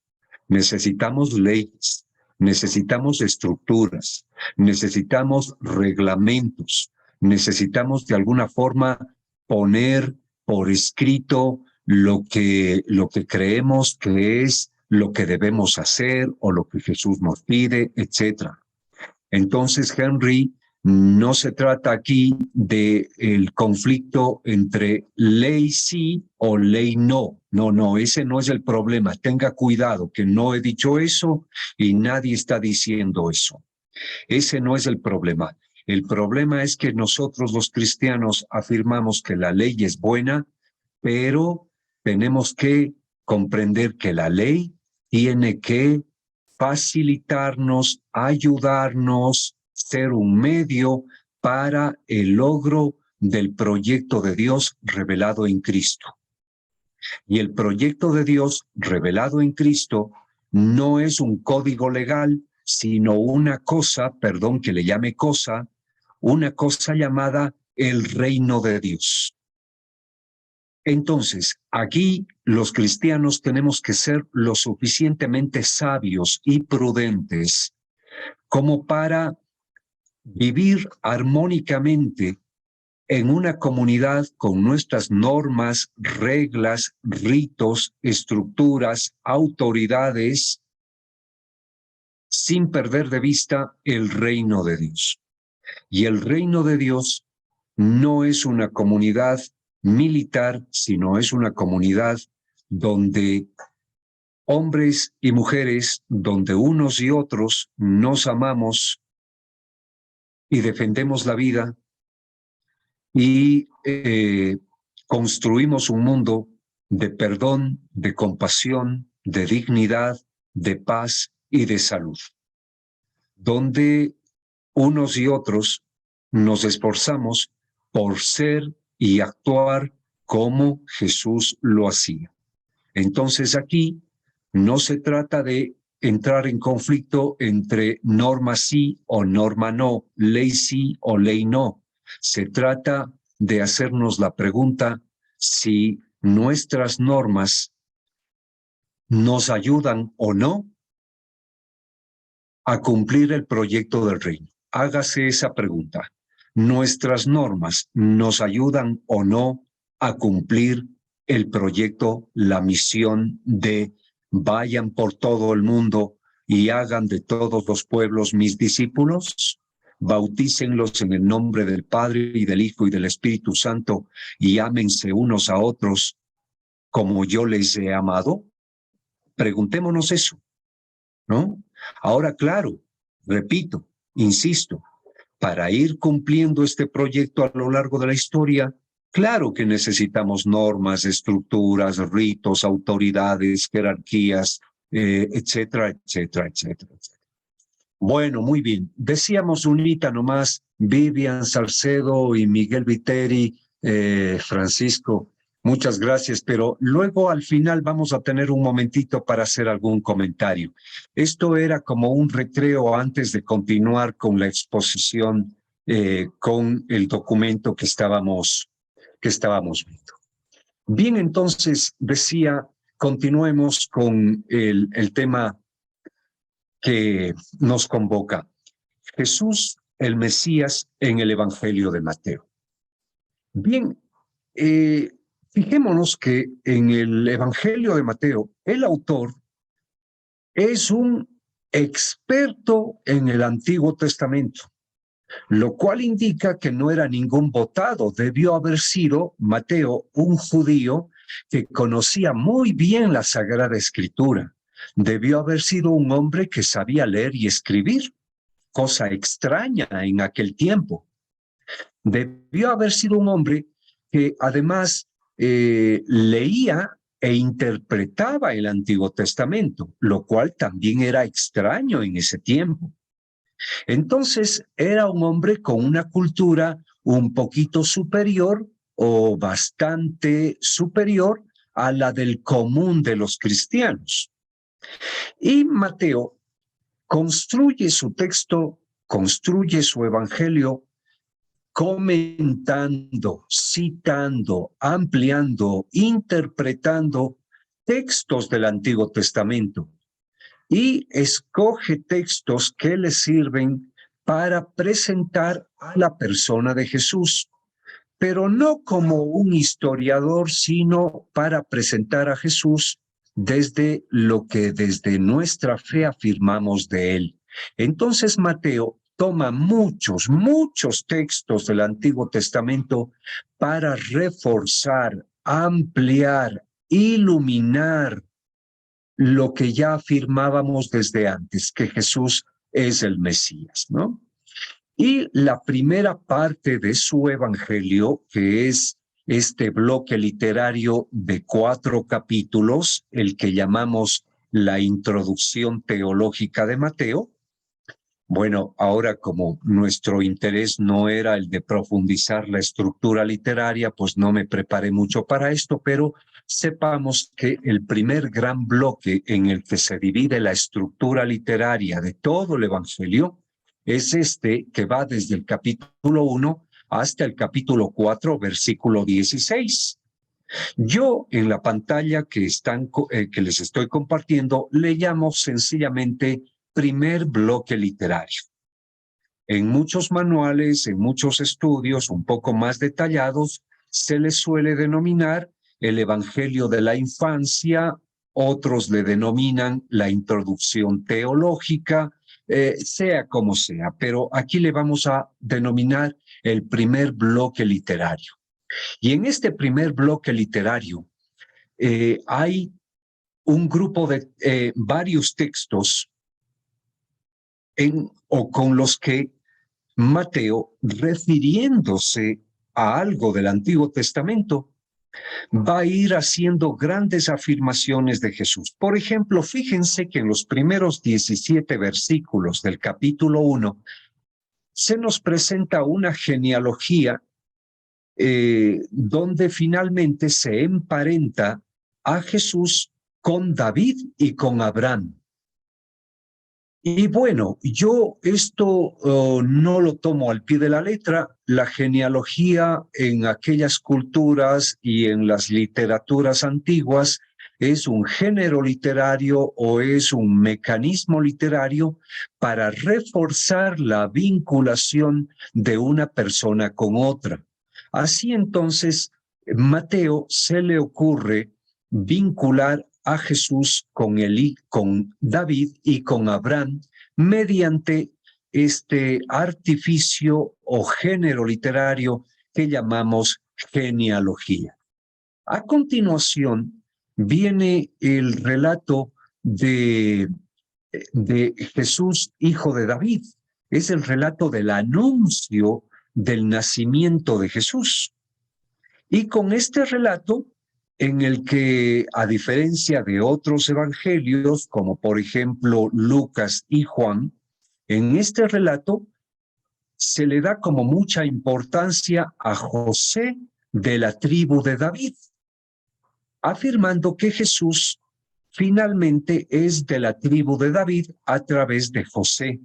necesitamos leyes, necesitamos estructuras, necesitamos reglamentos, necesitamos de alguna forma poner por escrito lo que creemos que es lo que debemos hacer o lo que Jesús nos pide, etc. Entonces, Henry, no se trata aquí del conflicto entre ley sí o ley no. No, ese no es el problema. Tenga cuidado que no he dicho eso y nadie está diciendo eso. Ese no es el problema. El problema es que nosotros los cristianos afirmamos que la ley es buena, pero tenemos que comprender que la ley tiene que facilitarnos, ayudarnos, ser un medio para el logro del proyecto de Dios revelado en Cristo. Y el proyecto de Dios revelado en Cristo no es un código legal, sino una cosa, perdón que le llame cosa, una cosa llamada el reino de Dios. Entonces, aquí los cristianos tenemos que ser lo suficientemente sabios y prudentes como para vivir armónicamente en una comunidad con nuestras normas, reglas, ritos, estructuras, autoridades, sin perder de vista el reino de Dios. Y el reino de Dios no es una comunidad militar, sino es una comunidad donde hombres y mujeres, donde unos y otros nos amamos y defendemos la vida y construimos un mundo de perdón, de compasión, de dignidad, de paz y de salud, donde unos y otros nos esforzamos por ser y actuar como Jesús lo hacía. Entonces aquí no se trata de entrar en conflicto entre norma sí o norma no, ley sí o ley no. Se trata de hacernos la pregunta si nuestras normas nos ayudan o no a cumplir el proyecto del reino. Hágase esa pregunta. ¿Nuestras normas nos ayudan o no a cumplir el proyecto, la misión de vayan por todo el mundo y hagan de todos los pueblos mis discípulos? Bautícenlos en el nombre del Padre y del Hijo y del Espíritu Santo y ámense unos a otros como yo les he amado. Preguntémonos eso, ¿no? Ahora, claro, repito, insisto, para ir cumpliendo este proyecto a lo largo de la historia, claro que necesitamos normas, estructuras, ritos, autoridades, jerarquías, etcétera, etcétera, etcétera, etcétera. Bueno, muy bien. Decíamos unita nomás, Vivian Salcedo y Miguel Viteri, Francisco, muchas gracias, pero luego al final vamos a tener un momentito para hacer algún comentario. Esto era como un recreo antes de continuar con la exposición con el documento que estábamos viendo. Bien, entonces decía, continuemos con el tema que nos convoca. Jesús, el Mesías, en el Evangelio de Mateo. Bien, Fijémonos que en el Evangelio de Mateo, el autor es un experto en el Antiguo Testamento, lo cual indica que no era ningún botado. Debió haber sido Mateo un judío que conocía muy bien la Sagrada Escritura. Debió haber sido un hombre que sabía leer y escribir, cosa extraña en aquel tiempo. Debió haber sido un hombre que además leía e interpretaba el Antiguo Testamento, lo cual también era extraño en ese tiempo. Entonces era un hombre con una cultura un poquito superior o bastante superior a la del común de los cristianos. Y Mateo construye su texto, construye su evangelio comentando, citando, ampliando, interpretando textos del Antiguo Testamento y escoge textos que le sirven para presentar a la persona de Jesús, pero no como un historiador, sino para presentar a Jesús desde lo que desde nuestra fe afirmamos de él. Entonces Mateo toma muchos textos del Antiguo Testamento para reforzar, ampliar, iluminar lo que ya afirmábamos desde antes, que Jesús es el Mesías, ¿no? Y la primera parte de su evangelio, que es este bloque literario de 4 capítulos, el que llamamos la introducción teológica de Mateo. Bueno, ahora como nuestro interés no era el de profundizar la estructura literaria, pues no me preparé mucho para esto, pero sepamos que el primer gran bloque en el que se divide la estructura literaria de todo el Evangelio es este que va desde el capítulo 1 hasta el capítulo 4, versículo 16. Yo en la pantalla que les estoy compartiendo le llamo sencillamente primer bloque literario. En muchos manuales, en muchos estudios un poco más detallados, se le suele denominar el Evangelio de la infancia, otros le denominan la introducción teológica, sea como sea, pero aquí le vamos a denominar el primer bloque literario. Y en este primer bloque literario hay un grupo de varios textos con los que Mateo, refiriéndose a algo del Antiguo Testamento, va a ir haciendo grandes afirmaciones de Jesús. Por ejemplo, fíjense que en los primeros 17 versículos del capítulo 1 se nos presenta una genealogía donde finalmente se emparenta a Jesús con David y con Abraham. Y bueno, yo esto no lo tomo al pie de la letra. La genealogía en aquellas culturas y en las literaturas antiguas es un género literario o es un mecanismo literario para reforzar la vinculación de una persona con otra. Así entonces, Mateo se le ocurre vincular a Jesús con David y con Abraham mediante este artificio o género literario que llamamos genealogía. A continuación viene el relato de Jesús, hijo de David. Es el relato del anuncio del nacimiento de Jesús. Y con este relato, en el que, a diferencia de otros evangelios, como por ejemplo Lucas y Juan, en este relato se le da como mucha importancia a José de la tribu de David, afirmando que Jesús finalmente es de la tribu de David a través de José.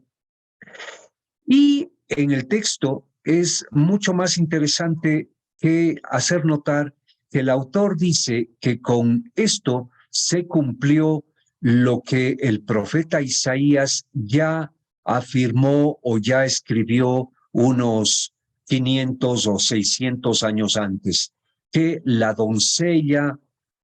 Y en el texto es mucho más interesante que hacer notar que el autor dice que con esto se cumplió lo que el profeta Isaías ya afirmó o ya escribió unos 500 o 600 años antes, que la doncella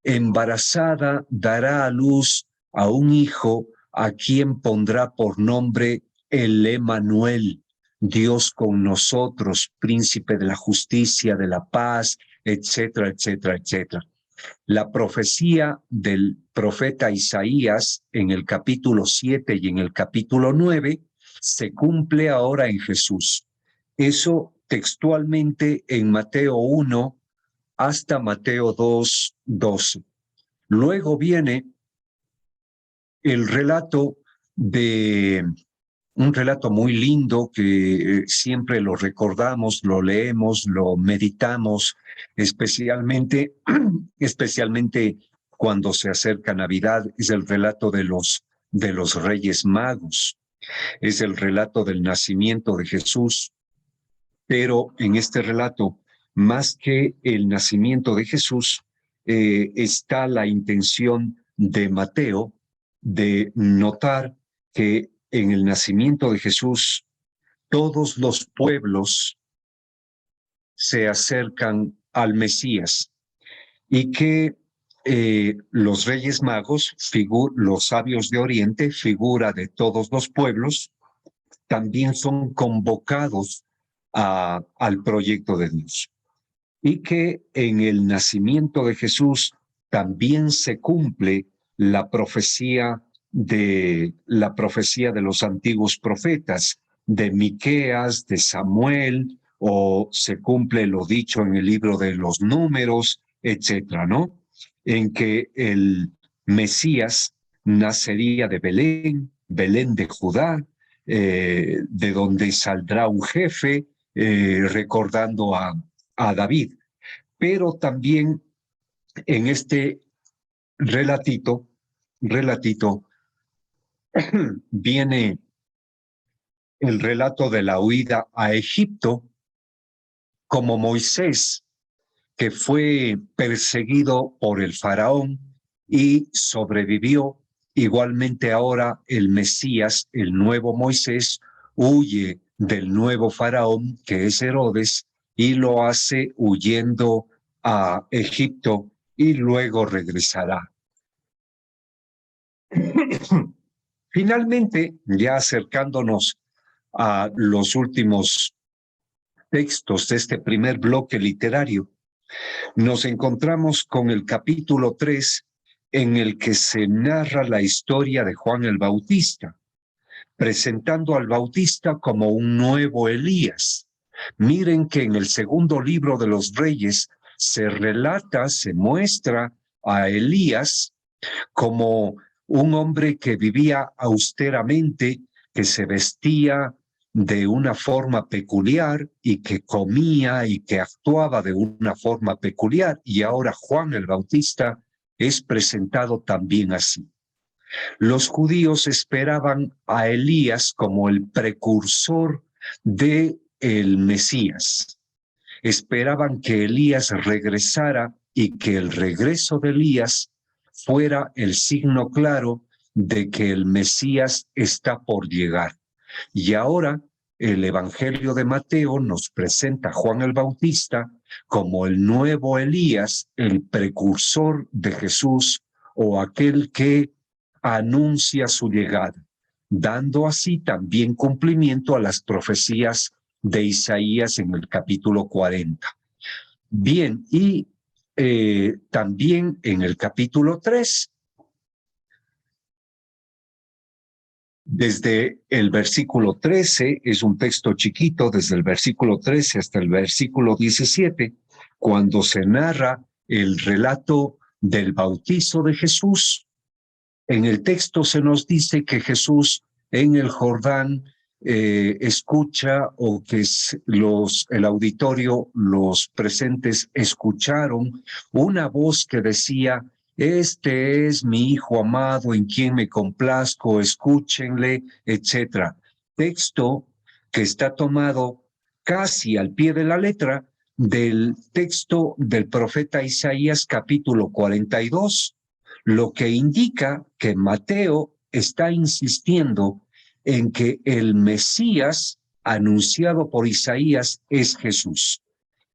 embarazada dará a luz a un hijo a quien pondrá por nombre el Emmanuel, Dios con nosotros, príncipe de la justicia, de la paz, etcétera, etcétera, etcétera. La profecía del profeta Isaías en el capítulo 7 y en el capítulo 9 se cumple ahora en Jesús. Eso textualmente en Mateo 1 hasta Mateo 2, 12. Luego viene el relato de un relato muy lindo que siempre lo recordamos, lo leemos, lo meditamos, especialmente cuando se acerca Navidad, es el relato de los Reyes Magos, es el relato del nacimiento de Jesús, pero en este relato, más que el nacimiento de Jesús, está la intención de Mateo de notar que en el nacimiento de Jesús todos los pueblos se acercan al Mesías y que los Reyes Magos, los sabios de Oriente, figura de todos los pueblos, también son convocados al proyecto de Dios. Y que en el nacimiento de Jesús también se cumple la profecía de los antiguos profetas, de Miqueas, de Samuel, o se cumple lo dicho en el libro de los Números, etcétera, ¿no? En que el Mesías nacería de Belén, Belén de Judá, de donde saldrá un jefe, recordando a David. Pero también en este relatito viene el relato de la huida a Egipto, como Moisés, que fue perseguido por el faraón y sobrevivió. Igualmente ahora el Mesías, el nuevo Moisés, huye del nuevo faraón, que es Herodes, y lo hace huyendo a Egipto y luego regresará. Finalmente, ya acercándonos a los últimos textos de este primer bloque literario, nos encontramos con el capítulo 3, en el que se narra la historia de Juan el Bautista, presentando al Bautista como un nuevo Elías. Miren que en el segundo libro de los Reyes se relata, se muestra a Elías como un hombre que vivía austeramente, que se vestía de una forma peculiar y que comía y que actuaba de una forma peculiar. Y ahora Juan el Bautista es presentado también así. Los judíos esperaban a Elías como el precursor de el Mesías. Esperaban que Elías regresara y que el regreso de Elías fuera el signo claro de que el Mesías está por llegar. Y ahora el Evangelio de Mateo nos presenta a Juan el Bautista como el nuevo Elías, el precursor de Jesús, o aquel que anuncia su llegada, dando así también cumplimiento a las profecías de Isaías en el capítulo 40. Bien, y también en el capítulo 3, desde el versículo 13, es un texto chiquito, desde el versículo 13 hasta el versículo 17, cuando se narra el relato del bautizo de Jesús. En el texto se nos dice que Jesús en el Jordán escucha, o que el auditorio, los presentes, escucharon una voz que decía: este es mi Hijo amado en quien me complazco, escúchenle, etc. Texto que está tomado casi al pie de la letra del texto del profeta Isaías capítulo 42, lo que indica que Mateo está insistiendo en que el Mesías anunciado por Isaías es Jesús,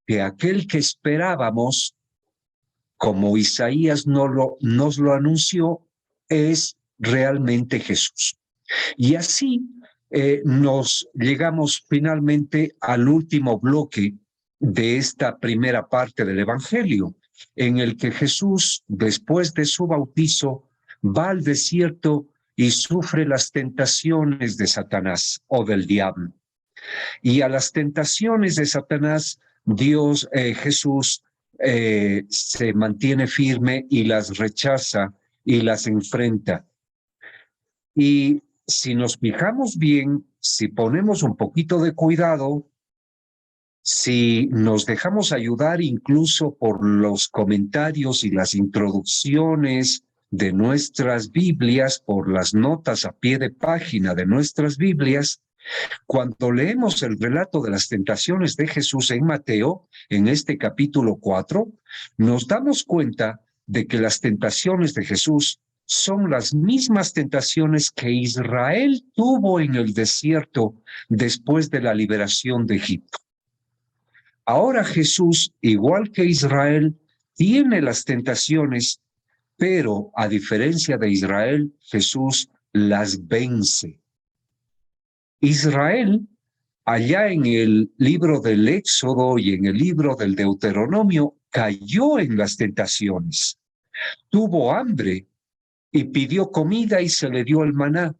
que aquel que esperábamos como Isaías nos lo anunció, es realmente Jesús. Y así nos llegamos finalmente al último bloque de esta primera parte del Evangelio, en el que Jesús, después de su bautizo, va al desierto y sufre las tentaciones de Satanás o del diablo. Y a las tentaciones de Satanás, Jesús se mantiene firme y las rechaza y las enfrenta. Y si nos fijamos bien, si ponemos un poquito de cuidado, si nos dejamos ayudar incluso por los comentarios y las introducciones de nuestras Biblias, por las notas a pie de página de nuestras Biblias, cuando leemos el relato de las tentaciones de Jesús en Mateo, en este capítulo 4, nos damos cuenta de que las tentaciones de Jesús son las mismas tentaciones que Israel tuvo en el desierto después de la liberación de Egipto. Ahora Jesús, igual que Israel, tiene las tentaciones, pero a diferencia de Israel, Jesús las vence. Israel, allá en el libro del Éxodo y en el libro del Deuteronomio, cayó en las tentaciones. Tuvo hambre y pidió comida y se le dio el maná.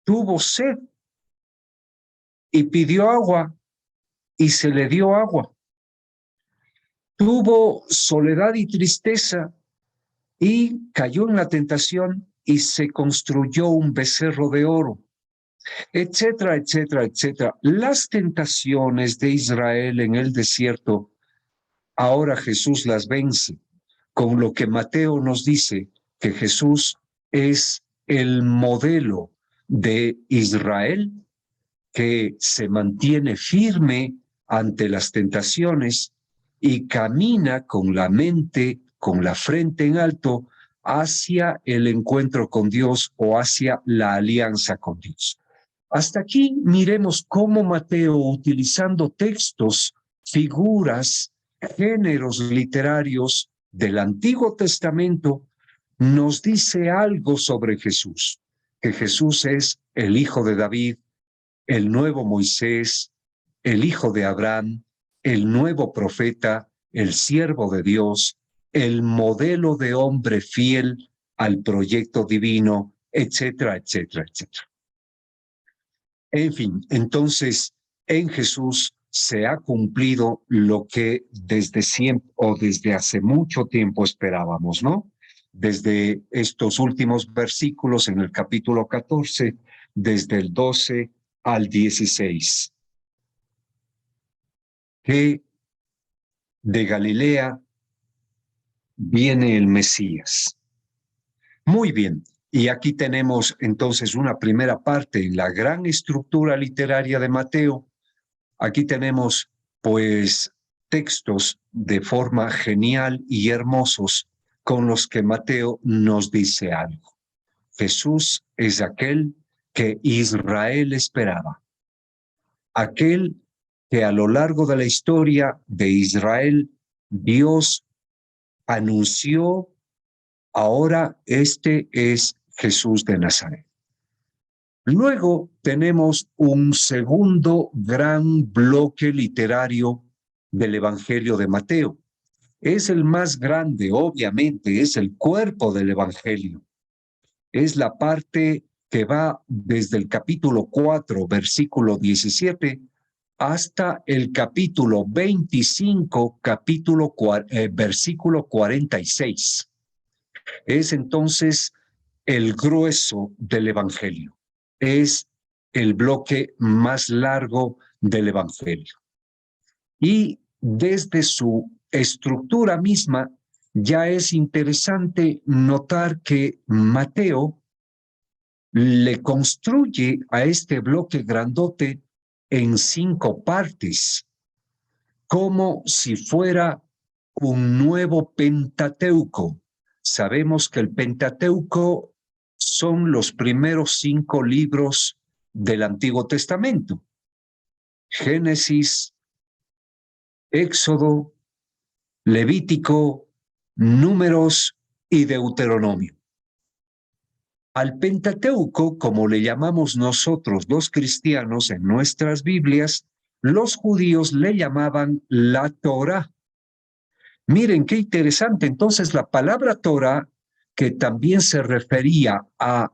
Tuvo sed y pidió agua y se le dio agua. Tuvo soledad y tristeza y cayó en la tentación y se construyó un becerro de oro, etcétera, etcétera, etcétera. Las tentaciones de Israel en el desierto, ahora Jesús las vence, con lo que Mateo nos dice que Jesús es el modelo de Israel que se mantiene firme ante las tentaciones y camina con la mente, con la frente en alto, hacia el encuentro con Dios o hacia la alianza con Dios. Hasta aquí miremos cómo Mateo, utilizando textos, figuras, géneros literarios del Antiguo Testamento, nos dice algo sobre Jesús, que Jesús es el hijo de David, el nuevo Moisés, el hijo de Abraham, el nuevo profeta, el siervo de Dios, el modelo de hombre fiel al proyecto divino, etcétera, etcétera, etcétera. En fin, entonces, en Jesús se ha cumplido lo que desde siempre o desde hace mucho tiempo esperábamos, ¿no? Desde estos últimos versículos en el capítulo 14, desde el 12 al 16, que de Galilea viene el Mesías. Muy bien, y aquí tenemos entonces una primera parte en la gran estructura literaria de Mateo. Aquí tenemos pues textos de forma genial y hermosos con los que Mateo nos dice algo. Jesús es aquel que Israel esperaba, aquel que a lo largo de la historia de Israel Dios anunció, ahora este es Jesús de Nazaret. Luego tenemos un segundo gran bloque literario del Evangelio de Mateo. Es el más grande, obviamente, es el cuerpo del Evangelio. Es la parte que va desde el capítulo 4, versículo 17, hasta el capítulo 25, versículo 46. Es entonces el grueso del Evangelio. Es el bloque más largo del Evangelio. Y desde su estructura misma, ya es interesante notar que Mateo le construye a este bloque grandote en 5 partes, como si fuera un nuevo Pentateuco. Sabemos que el Pentateuco son los primeros 5 libros del Antiguo Testamento. Génesis, Éxodo, Levítico, Números y Deuteronomio. Al Pentateuco, como le llamamos nosotros los cristianos en nuestras Biblias, los judíos le llamaban la Torá. Miren qué interesante. Entonces, la palabra Torá, que también se refería a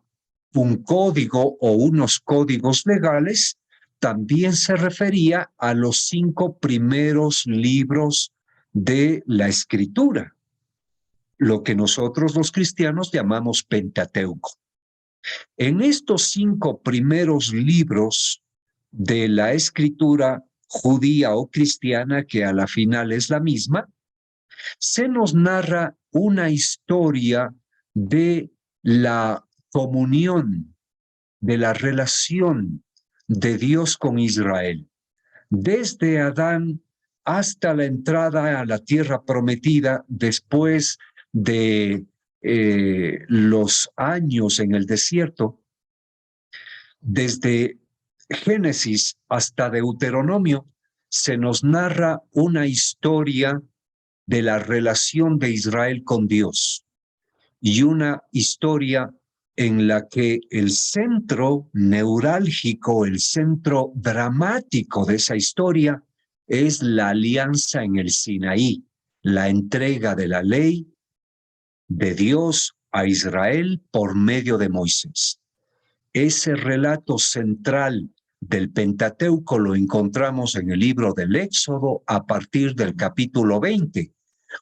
un código o unos códigos legales, también se refería a los 5 primeros libros de la Escritura, lo que nosotros los cristianos llamamos Pentateuco. En estos 5 primeros libros de la Escritura judía o cristiana, que a la final es la misma, se nos narra una historia de la comunión, de la relación de Dios con Israel, desde Adán hasta la entrada a la tierra prometida después de los años en el desierto, desde Génesis hasta Deuteronomio, se nos narra una historia de la relación de Israel con Dios y una historia en la que el centro neurálgico, el centro dramático de esa historia es la alianza en el Sinaí, la entrega de la ley de Dios a Israel por medio de Moisés. Ese relato central del Pentateuco lo encontramos en el libro del Éxodo a partir del capítulo 20,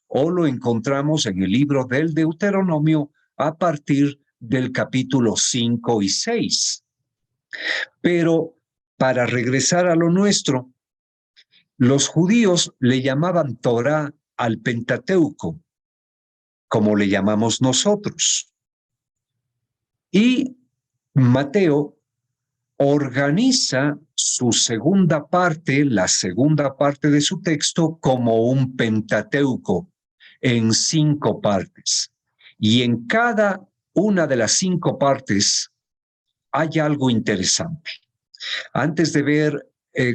o lo encontramos en el libro del Deuteronomio a partir del capítulo 5 y 6. Pero para regresar a lo nuestro, los judíos le llamaban Torá al Pentateuco, como le llamamos nosotros. Y Mateo organiza su segunda parte, la segunda parte de su texto, como un Pentateuco en 5 partes. Y en cada una de las 5 partes hay algo interesante. Antes de ver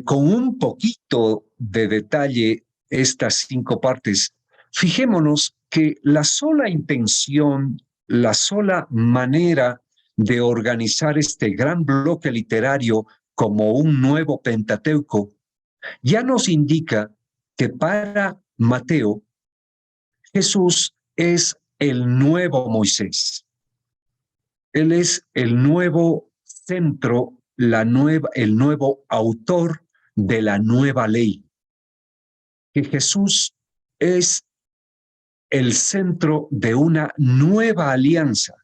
con un poquito de detalle estas 5 partes, fijémonos que la sola intención, la sola manera de organizar este gran bloque literario como un nuevo Pentateuco, ya nos indica que para Mateo, Jesús es el nuevo Moisés. Él es el nuevo centro, el nuevo autor de la nueva ley. Que Jesús es el centro de una nueva alianza.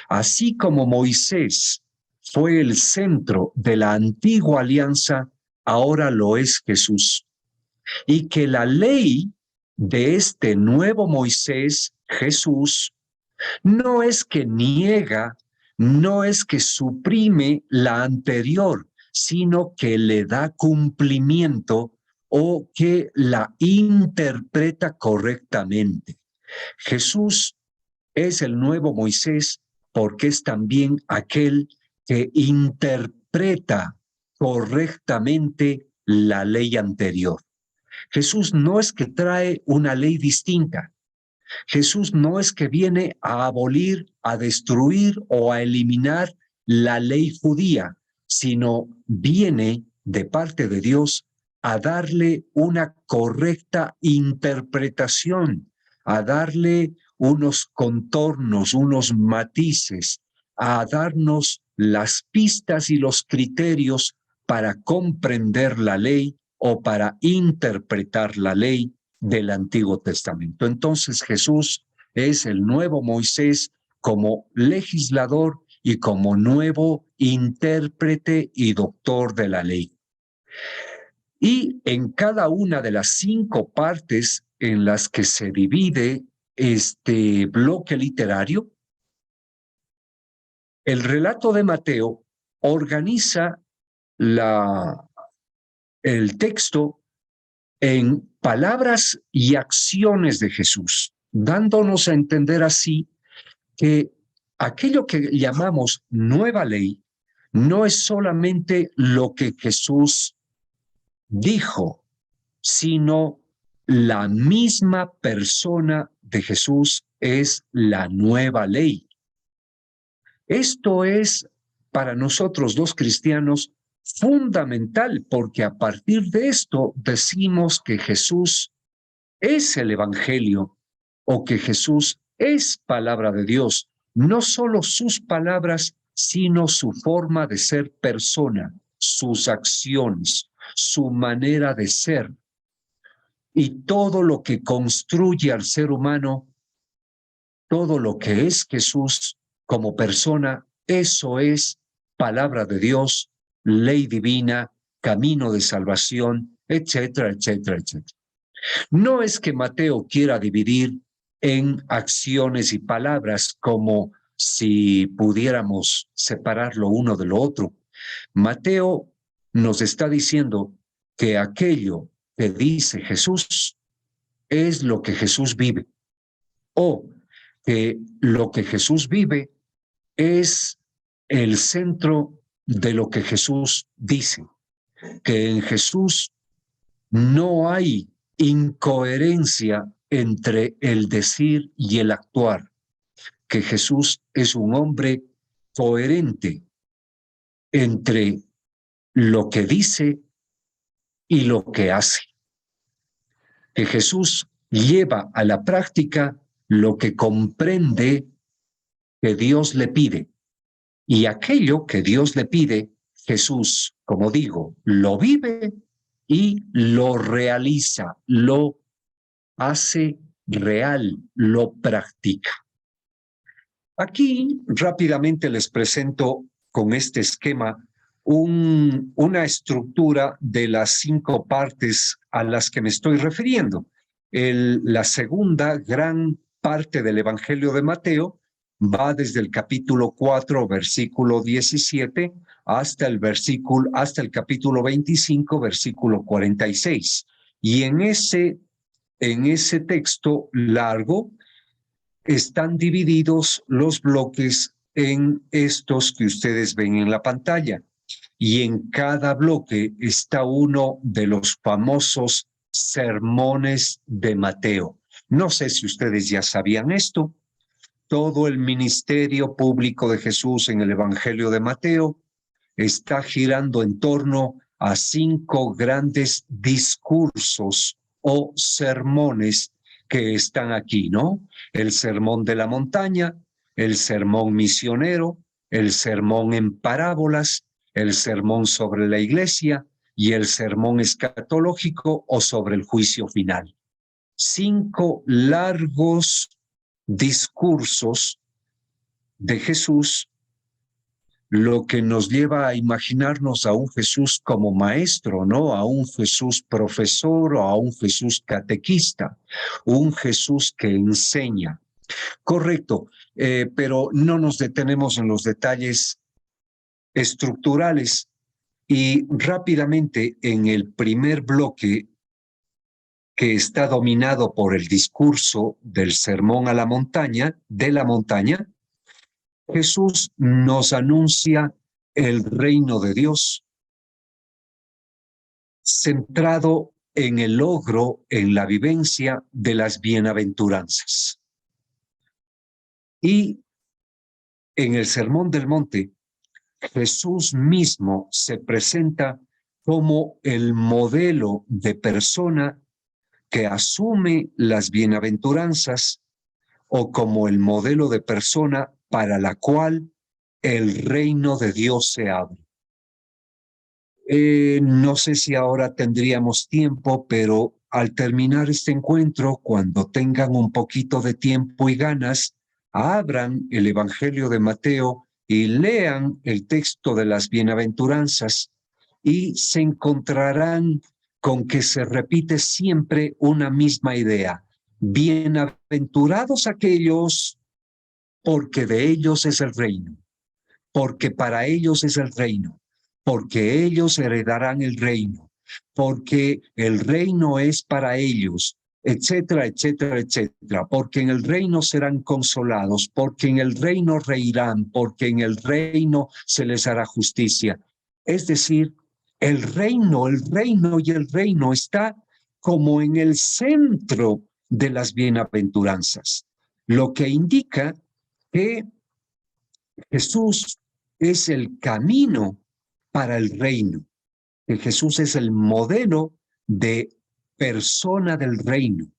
Así como Moisés fue el centro de la antigua alianza, ahora lo es Jesús. Y que la ley de este nuevo Moisés, Jesús, no es que niega, no es que suprime la anterior, sino que le da cumplimiento o que la interpreta correctamente. Jesús es el nuevo Moisés porque es también aquel que interpreta correctamente la ley anterior. Jesús no es que trae una ley distinta. Jesús no es que viene a abolir, a destruir o a eliminar la ley judía, sino viene de parte de Dios a darle una correcta interpretación, a darle unos contornos, unos matices, a darnos las pistas y los criterios para comprender la ley o para interpretar la ley del Antiguo Testamento. Entonces Jesús es el nuevo Moisés como legislador y como nuevo intérprete y doctor de la ley. Y en cada una de las 5 partes en las que se divide este bloque literario, el relato de Mateo organiza el texto en palabras y acciones de Jesús, dándonos a entender así que aquello que llamamos nueva ley no es solamente lo que Jesús dijo, sino la misma persona de Jesús es la nueva ley. Esto es para nosotros los cristianos fundamental, porque a partir de esto decimos que Jesús es el Evangelio o que Jesús es palabra de Dios, no solo sus palabras, sino su forma de ser persona, sus acciones, su manera de ser. Y todo lo que construye al ser humano, todo lo que es Jesús como persona, eso es palabra de Dios, ley divina, camino de salvación, etcétera, etcétera, etcétera. No es que Mateo quiera dividir en acciones y palabras como si pudiéramos separarlo uno de lo otro. Mateo nos está diciendo que aquello que dice Jesús es lo que Jesús vive, o que lo que Jesús vive es el centro de lo que Jesús dice, que en Jesús no hay incoherencia entre el decir y el actuar, que Jesús es un hombre coherente entre lo que dice y lo que hace, que Jesús lleva a la práctica lo que comprende que Dios le pide, y aquello que Dios le pide, Jesús, como digo, lo vive y lo realiza, lo hace real, lo practica. Aquí rápidamente les presento con este esquema una estructura de las 5 partes a las que me estoy refiriendo. La segunda gran parte del Evangelio de Mateo va desde el capítulo 4, versículo 17, hasta el capítulo 25, versículo 46. Y en ese texto largo están divididos los bloques en estos que ustedes ven en la pantalla. Y en cada bloque está uno de los famosos sermones de Mateo. No sé si ustedes ya sabían esto. Todo el ministerio público de Jesús en el Evangelio de Mateo está girando en torno a 5 grandes discursos o sermones que están aquí, ¿no? El sermón de la montaña, el sermón misionero, el sermón en parábolas, el sermón sobre la iglesia y el sermón escatológico o sobre el juicio final. 5 largos discursos de Jesús, lo que nos lleva a imaginarnos a un Jesús como maestro, ¿no? A un Jesús profesor o a un Jesús catequista, un Jesús que enseña. Correcto, pero no nos detenemos en los detalles estructurales y rápidamente en el primer bloque, que está dominado por el discurso del sermón a la montaña, de la montaña, Jesús nos anuncia el reino de Dios, centrado en el logro, en la vivencia de las bienaventuranzas. Y en el Sermón del Monte, Jesús mismo se presenta como el modelo de persona que asume las bienaventuranzas o como el modelo de persona para la cual el reino de Dios se abre. No sé si ahora tendríamos tiempo, pero al terminar este encuentro, cuando tengan un poquito de tiempo y ganas, abran el Evangelio de Mateo y lean el texto de las bienaventuranzas y se encontrarán con que se repite siempre una misma idea. Bienaventurados aquellos, porque de ellos es el reino, porque para ellos es el reino, porque ellos heredarán el reino, porque el reino es para ellos, etcétera, etcétera, etcétera, porque en el reino serán consolados, porque en el reino reirán, porque en el reino se les hará justicia. Es decir, el reino y el reino está como en el centro de las bienaventuranzas, lo que indica que Jesús es el camino para el reino, que Jesús es el modelo de persona del reino.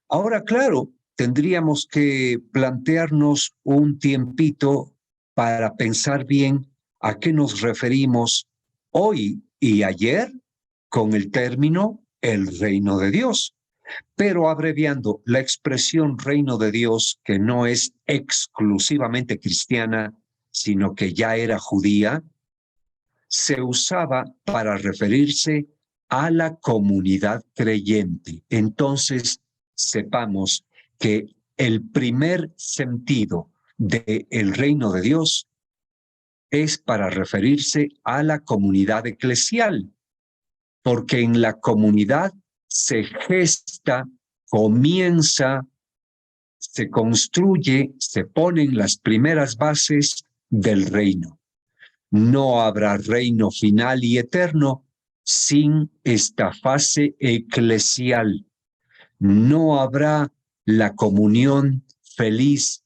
Ahora, claro, tendríamos que plantearnos un tiempito para pensar bien a qué nos referimos hoy y ayer con el término el reino de Dios. Pero abreviando, la expresión reino de Dios, que no es exclusivamente cristiana, sino que ya era judía, se usaba para referirse a la comunidad creyente. Entonces, sepamos que el primer sentido del reino de Dios es para referirse a la comunidad eclesial, porque en la comunidad se gesta, comienza, se construye, se ponen las primeras bases del reino. No habrá reino final y eterno sin esta fase eclesial. No habrá la comunión feliz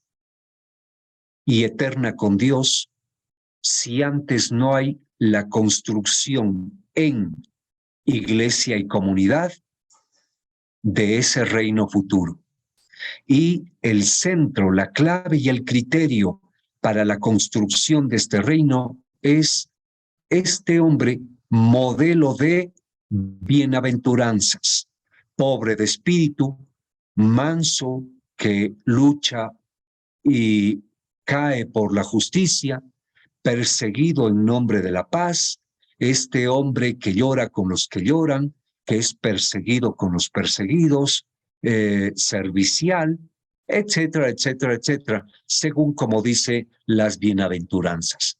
y eterna con Dios si antes no hay la construcción en iglesia y comunidad de ese reino futuro. Y el centro, la clave y el criterio para la construcción de este reino es este hombre modelo de bienaventuranzas, pobre de espíritu, manso, que lucha y cae por la justicia, perseguido en nombre de la paz, este hombre que llora con los que lloran, que es perseguido con los perseguidos, servicial, etcétera, etcétera, etcétera, según como dice las bienaventuranzas.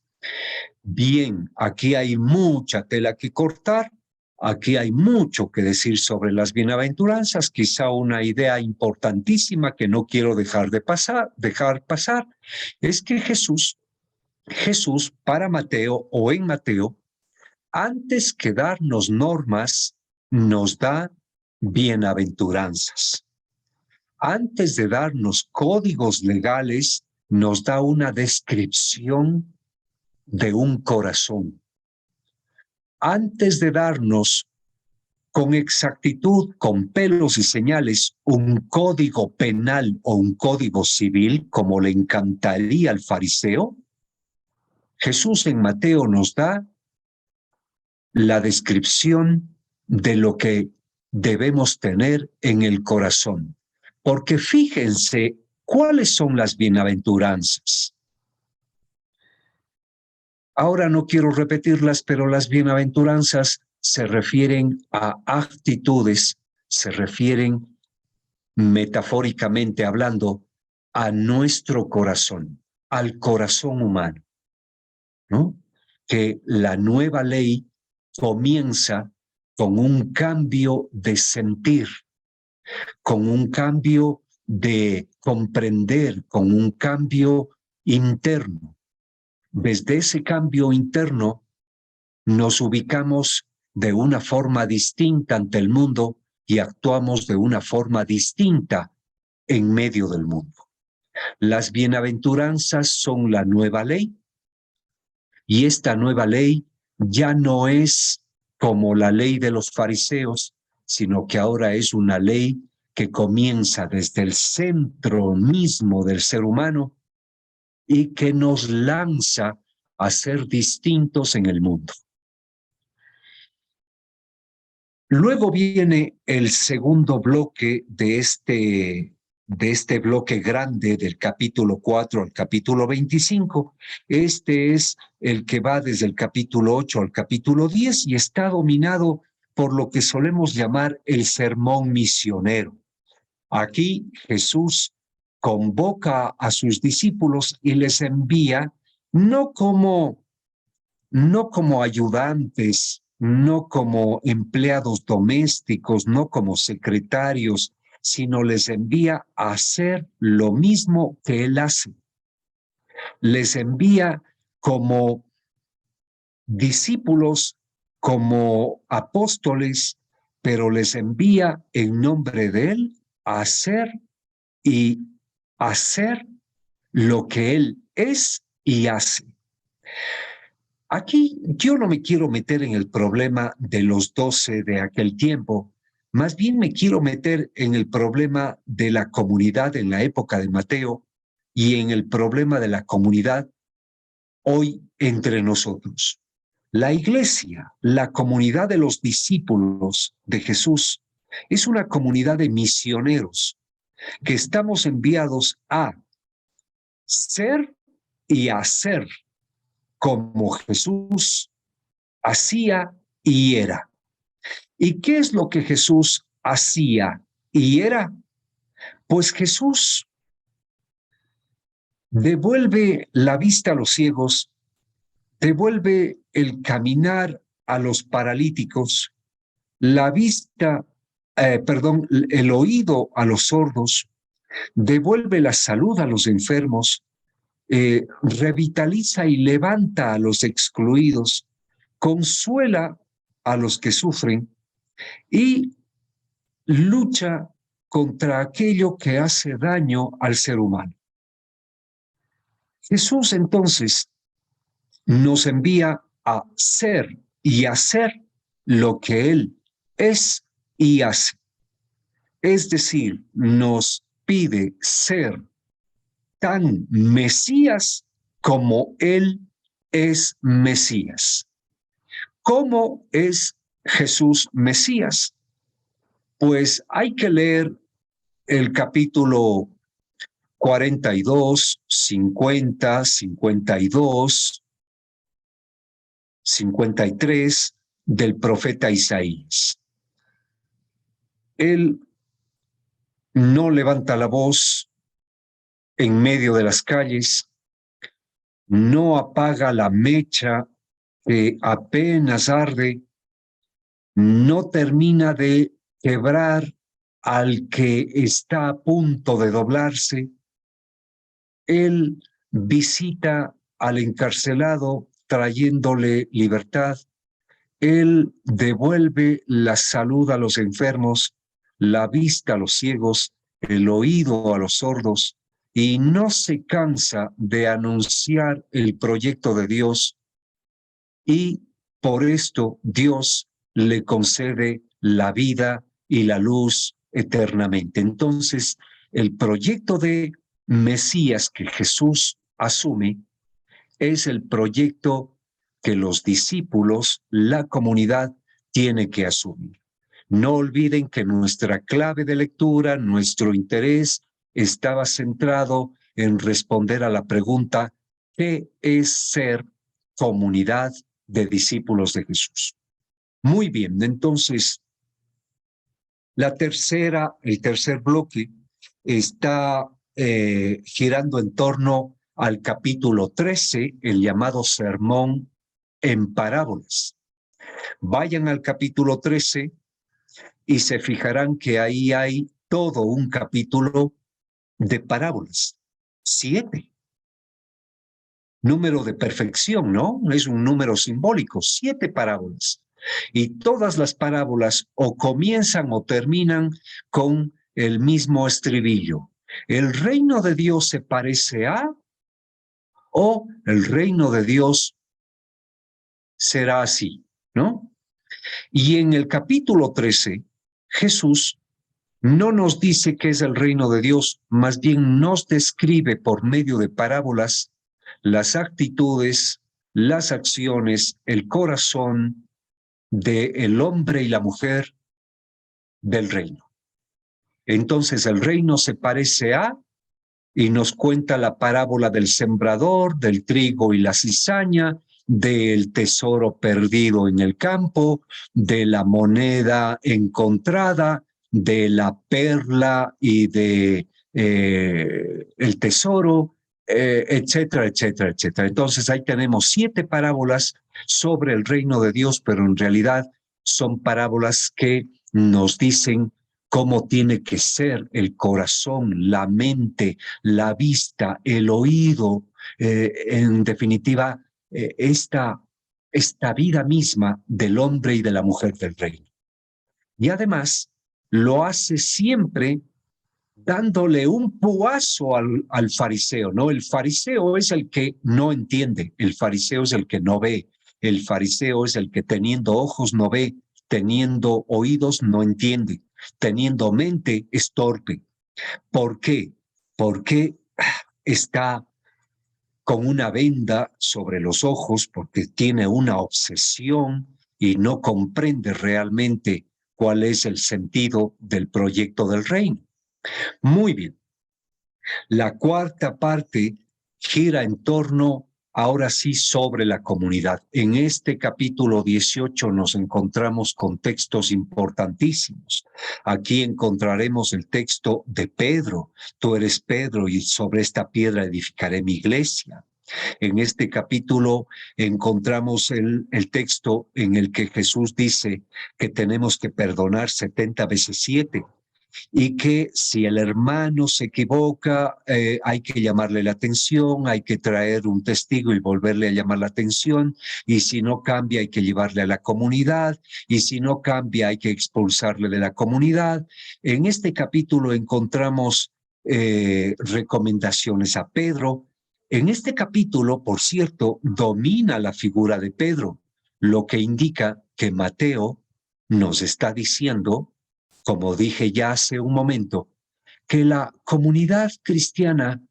Bien, aquí hay mucha tela que cortar, aquí hay mucho que decir sobre las bienaventuranzas, quizá una idea importantísima que no quiero dejar pasar, es que Jesús para Mateo o en Mateo, antes que darnos normas, nos da bienaventuranzas. Antes de darnos códigos legales, nos da una descripción de un corazón. Antes de darnos con exactitud, con pelos y señales, un código penal o un código civil, como le encantaría al fariseo, Jesús en Mateo nos da la descripción de lo que debemos tener en el corazón. Porque fíjense cuáles son las bienaventuranzas. Ahora no quiero repetirlas, pero las bienaventuranzas se refieren a actitudes, se refieren metafóricamente hablando a nuestro corazón, al corazón humano, ¿no? Que la nueva ley comienza con un cambio de sentir, con un cambio de comprender, con un cambio interno. Desde ese cambio interno nos ubicamos de una forma distinta ante el mundo y actuamos de una forma distinta en medio del mundo. Las bienaventuranzas son la nueva ley y esta nueva ley ya no es como la ley de los fariseos, sino que ahora es una ley que comienza desde el centro mismo del ser humano y que nos lanza a ser distintos en el mundo. Luego viene el segundo bloque de este bloque grande del capítulo 4 al capítulo 25. Este es el que va desde el capítulo 8 al capítulo 10 y está dominado por lo que solemos llamar el sermón misionero. Aquí Jesús convoca a sus discípulos y les envía no como ayudantes, no como empleados domésticos, no como secretarios, sino les envía a hacer lo mismo que Él hace. Les envía como discípulos, como apóstoles, pero les envía en nombre de Él a hacer lo que Él es y hace. Aquí yo no me quiero meter en el problema de los 12 de aquel tiempo, más bien me quiero meter en el problema de la comunidad en la época de Mateo y en el problema de la comunidad hoy entre nosotros. La iglesia, la comunidad de los discípulos de Jesús, es una comunidad de misioneros que estamos enviados a ser y hacer como Jesús hacía y era. ¿Y qué es lo que Jesús hacía y era? Pues Jesús devuelve la vista a los ciegos, devuelve el caminar a los paralíticos, la vista, el oído a los sordos, devuelve la salud a los enfermos, revitaliza y levanta a los excluidos, consuela a los que sufren y lucha contra aquello que hace daño al ser humano. Jesús entonces nos envía a ser y hacer lo que Él es y hace. Es decir, nos pide ser tan Mesías como Él es Mesías. ¿Cómo es Jesús Mesías? Pues hay que leer el capítulo 42, 50, 52, 53 del profeta Isaías. Él no levanta la voz en medio de las calles, no apaga la mecha que apenas arde, no termina de quebrar al que está a punto de doblarse. Él visita al encarcelado trayéndole libertad. Él devuelve la salud a los enfermos, la vista a los ciegos, el oído a los sordos, y no se cansa de anunciar el proyecto de Dios, y por esto Dios le concede la vida y la luz eternamente. Entonces, el proyecto de Mesías que Jesús asume es el proyecto que los discípulos, la comunidad, tiene que asumir. No olviden que nuestra clave de lectura, nuestro interés, estaba centrado en responder a la pregunta: ¿qué es ser comunidad de discípulos de Jesús? Muy bien, entonces, el tercer bloque está girando en torno al capítulo 13, el llamado sermón en parábolas. Vayan al capítulo 13 y se fijarán que ahí hay todo un capítulo de parábolas. 7. Número de perfección, ¿no? Es un número simbólico, 7 parábolas. Y todas las parábolas o comienzan o terminan con el mismo estribillo. El reino de Dios se parece a, o el reino de Dios será así, ¿no? Y en el capítulo 13, Jesús no nos dice qué es el reino de Dios, más bien nos describe por medio de parábolas las actitudes, las acciones, el corazón del hombre y la mujer del reino. Entonces el reino se parece a, y nos cuenta la parábola del sembrador, del trigo y la cizaña, del tesoro perdido en el campo, de la moneda encontrada, de la perla y de el tesoro, etcétera, etcétera, etcétera. Entonces ahí tenemos 7 parábolas sobre el reino de Dios, pero en realidad son parábolas que nos dicen cómo tiene que ser el corazón, la mente, la vista, el oído, en definitiva, esta vida misma del hombre y de la mujer del reino. Y además lo hace siempre dándole un puazo al fariseo, ¿no? El fariseo es el que no entiende, el fariseo es el que no ve, el fariseo es el que teniendo ojos no ve, teniendo oídos no entiende, teniendo mente es torpe. ¿Por qué? Porque está con una venda sobre los ojos, porque tiene una obsesión y no comprende realmente cuál es el sentido del proyecto del reino. Muy bien. La cuarta parte gira en torno, ahora sí, sobre la comunidad. En este capítulo 18 nos encontramos con textos importantísimos. Aquí encontraremos el texto de Pedro. Tú eres Pedro y sobre esta piedra edificaré mi iglesia. En este capítulo encontramos el texto en el que Jesús dice que tenemos que perdonar 70 veces 7. Y que si el hermano se equivoca, hay que llamarle la atención, hay que traer un testigo y volverle a llamar la atención, y si no cambia hay que llevarle a la comunidad, y si no cambia hay que expulsarle de la comunidad. En este capítulo encontramos recomendaciones a Pedro. En este capítulo, por cierto, domina la figura de Pedro, lo que indica que Mateo nos está diciendo, como dije ya hace un momento, que la comunidad cristiana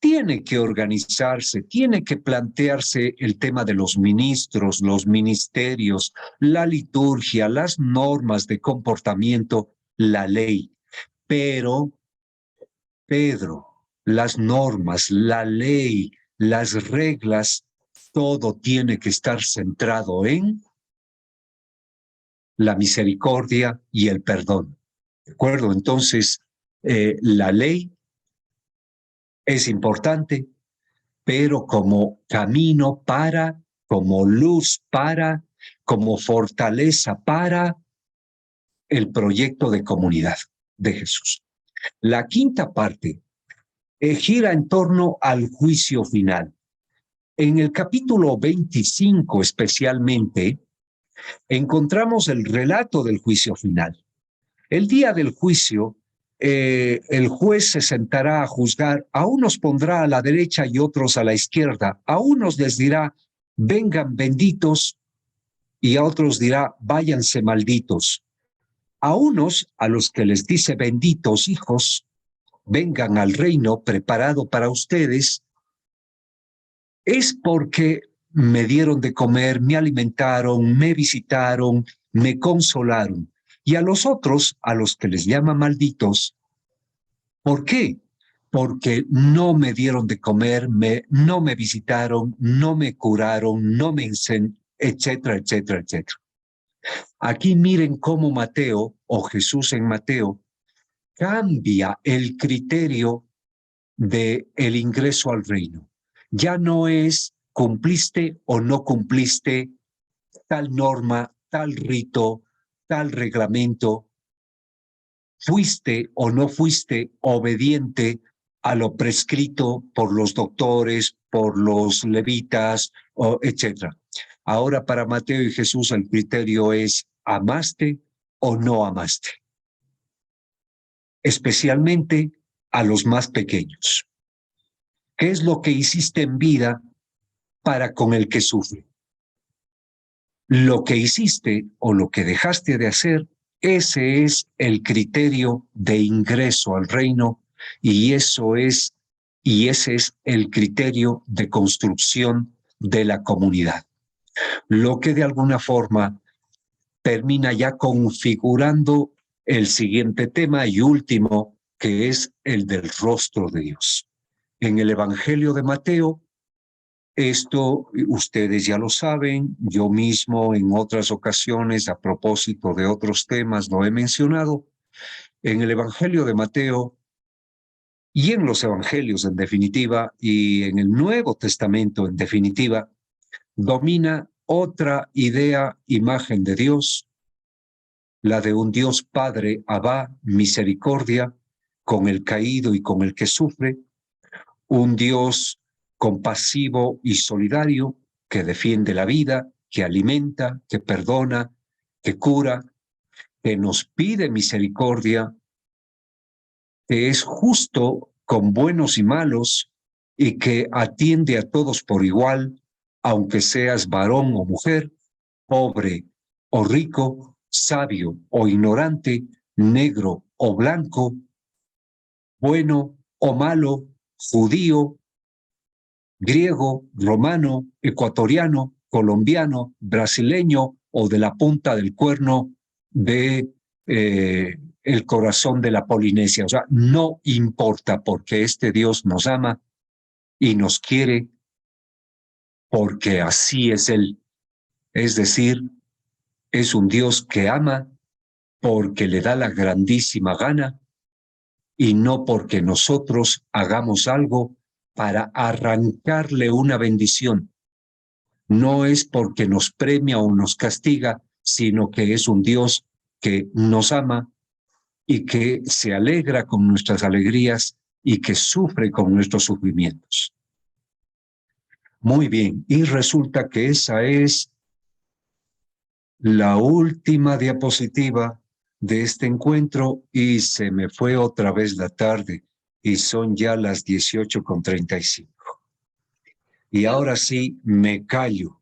tiene que organizarse, tiene que plantearse el tema de los ministros, los ministerios, la liturgia, las normas de comportamiento, la ley. Pero, Pedro, las normas, la ley, las reglas, todo tiene que estar centrado en la misericordia y el perdón. ¿De acuerdo? Entonces, la ley es importante, pero como camino para, como luz para, como fortaleza para el proyecto de comunidad de Jesús. La quinta parte gira en torno al juicio final. En el capítulo 25 especialmente, encontramos el relato del juicio final. El día del juicio, el juez se sentará a juzgar, a unos pondrá a la derecha y otros a la izquierda, a unos les dirá, vengan benditos, y a otros dirá, váyanse malditos. A unos, a los que les dice benditos hijos, vengan al reino preparado para ustedes, es porque me dieron de comer, me alimentaron, me visitaron, me consolaron. Y a los otros, a los que les llama malditos, ¿por qué? Porque no me dieron de comer, no me visitaron, no me curaron, no me enseñaron, etcétera, etcétera, etcétera. Aquí miren cómo Mateo, o Jesús en Mateo, cambia el criterio del ingreso al reino. Ya no es cumpliste o no cumpliste tal norma, tal rito, tal reglamento, fuiste o no fuiste obediente a lo prescrito por los doctores, por los levitas, etc. Ahora para Mateo y Jesús el criterio es ¿amaste o no amaste? Especialmente a los más pequeños. ¿Qué es lo que hiciste en vida para con el que sufre? Lo que hiciste o lo que dejaste de hacer, ese es el criterio de ingreso al reino y ese es el criterio de construcción de la comunidad. Lo que de alguna forma termina ya configurando el siguiente tema y último, que es el del rostro de Dios. En el Evangelio de Mateo, esto ustedes ya lo saben, yo mismo en otras ocasiones a propósito de otros temas lo he mencionado. En el Evangelio de Mateo y en los Evangelios en definitiva y en el Nuevo Testamento en definitiva, domina otra idea, imagen de Dios, la de un Dios Padre, Abba, misericordia, con el caído y con el que sufre, un Dios compasivo y solidario que defiende la vida, que alimenta, que perdona, que cura, que nos pide misericordia, que es justo con buenos y malos y que atiende a todos por igual, aunque seas varón o mujer, pobre o rico, sabio o ignorante, negro o blanco, bueno o malo, judío, griego, romano, ecuatoriano, colombiano, brasileño o de la punta del cuerno de el corazón de la Polinesia. O sea, no importa, porque este Dios nos ama y nos quiere porque así es Él. Es decir, es un Dios que ama porque le da la grandísima gana y no porque nosotros hagamos algo para arrancarle una bendición. No es porque nos premia o nos castiga, sino que es un Dios que nos ama y que se alegra con nuestras alegrías y que sufre con nuestros sufrimientos. Muy bien, y resulta que esa es la última diapositiva de este encuentro y se me fue otra vez la tarde y son ya las 18:35. Y ahora sí me callo.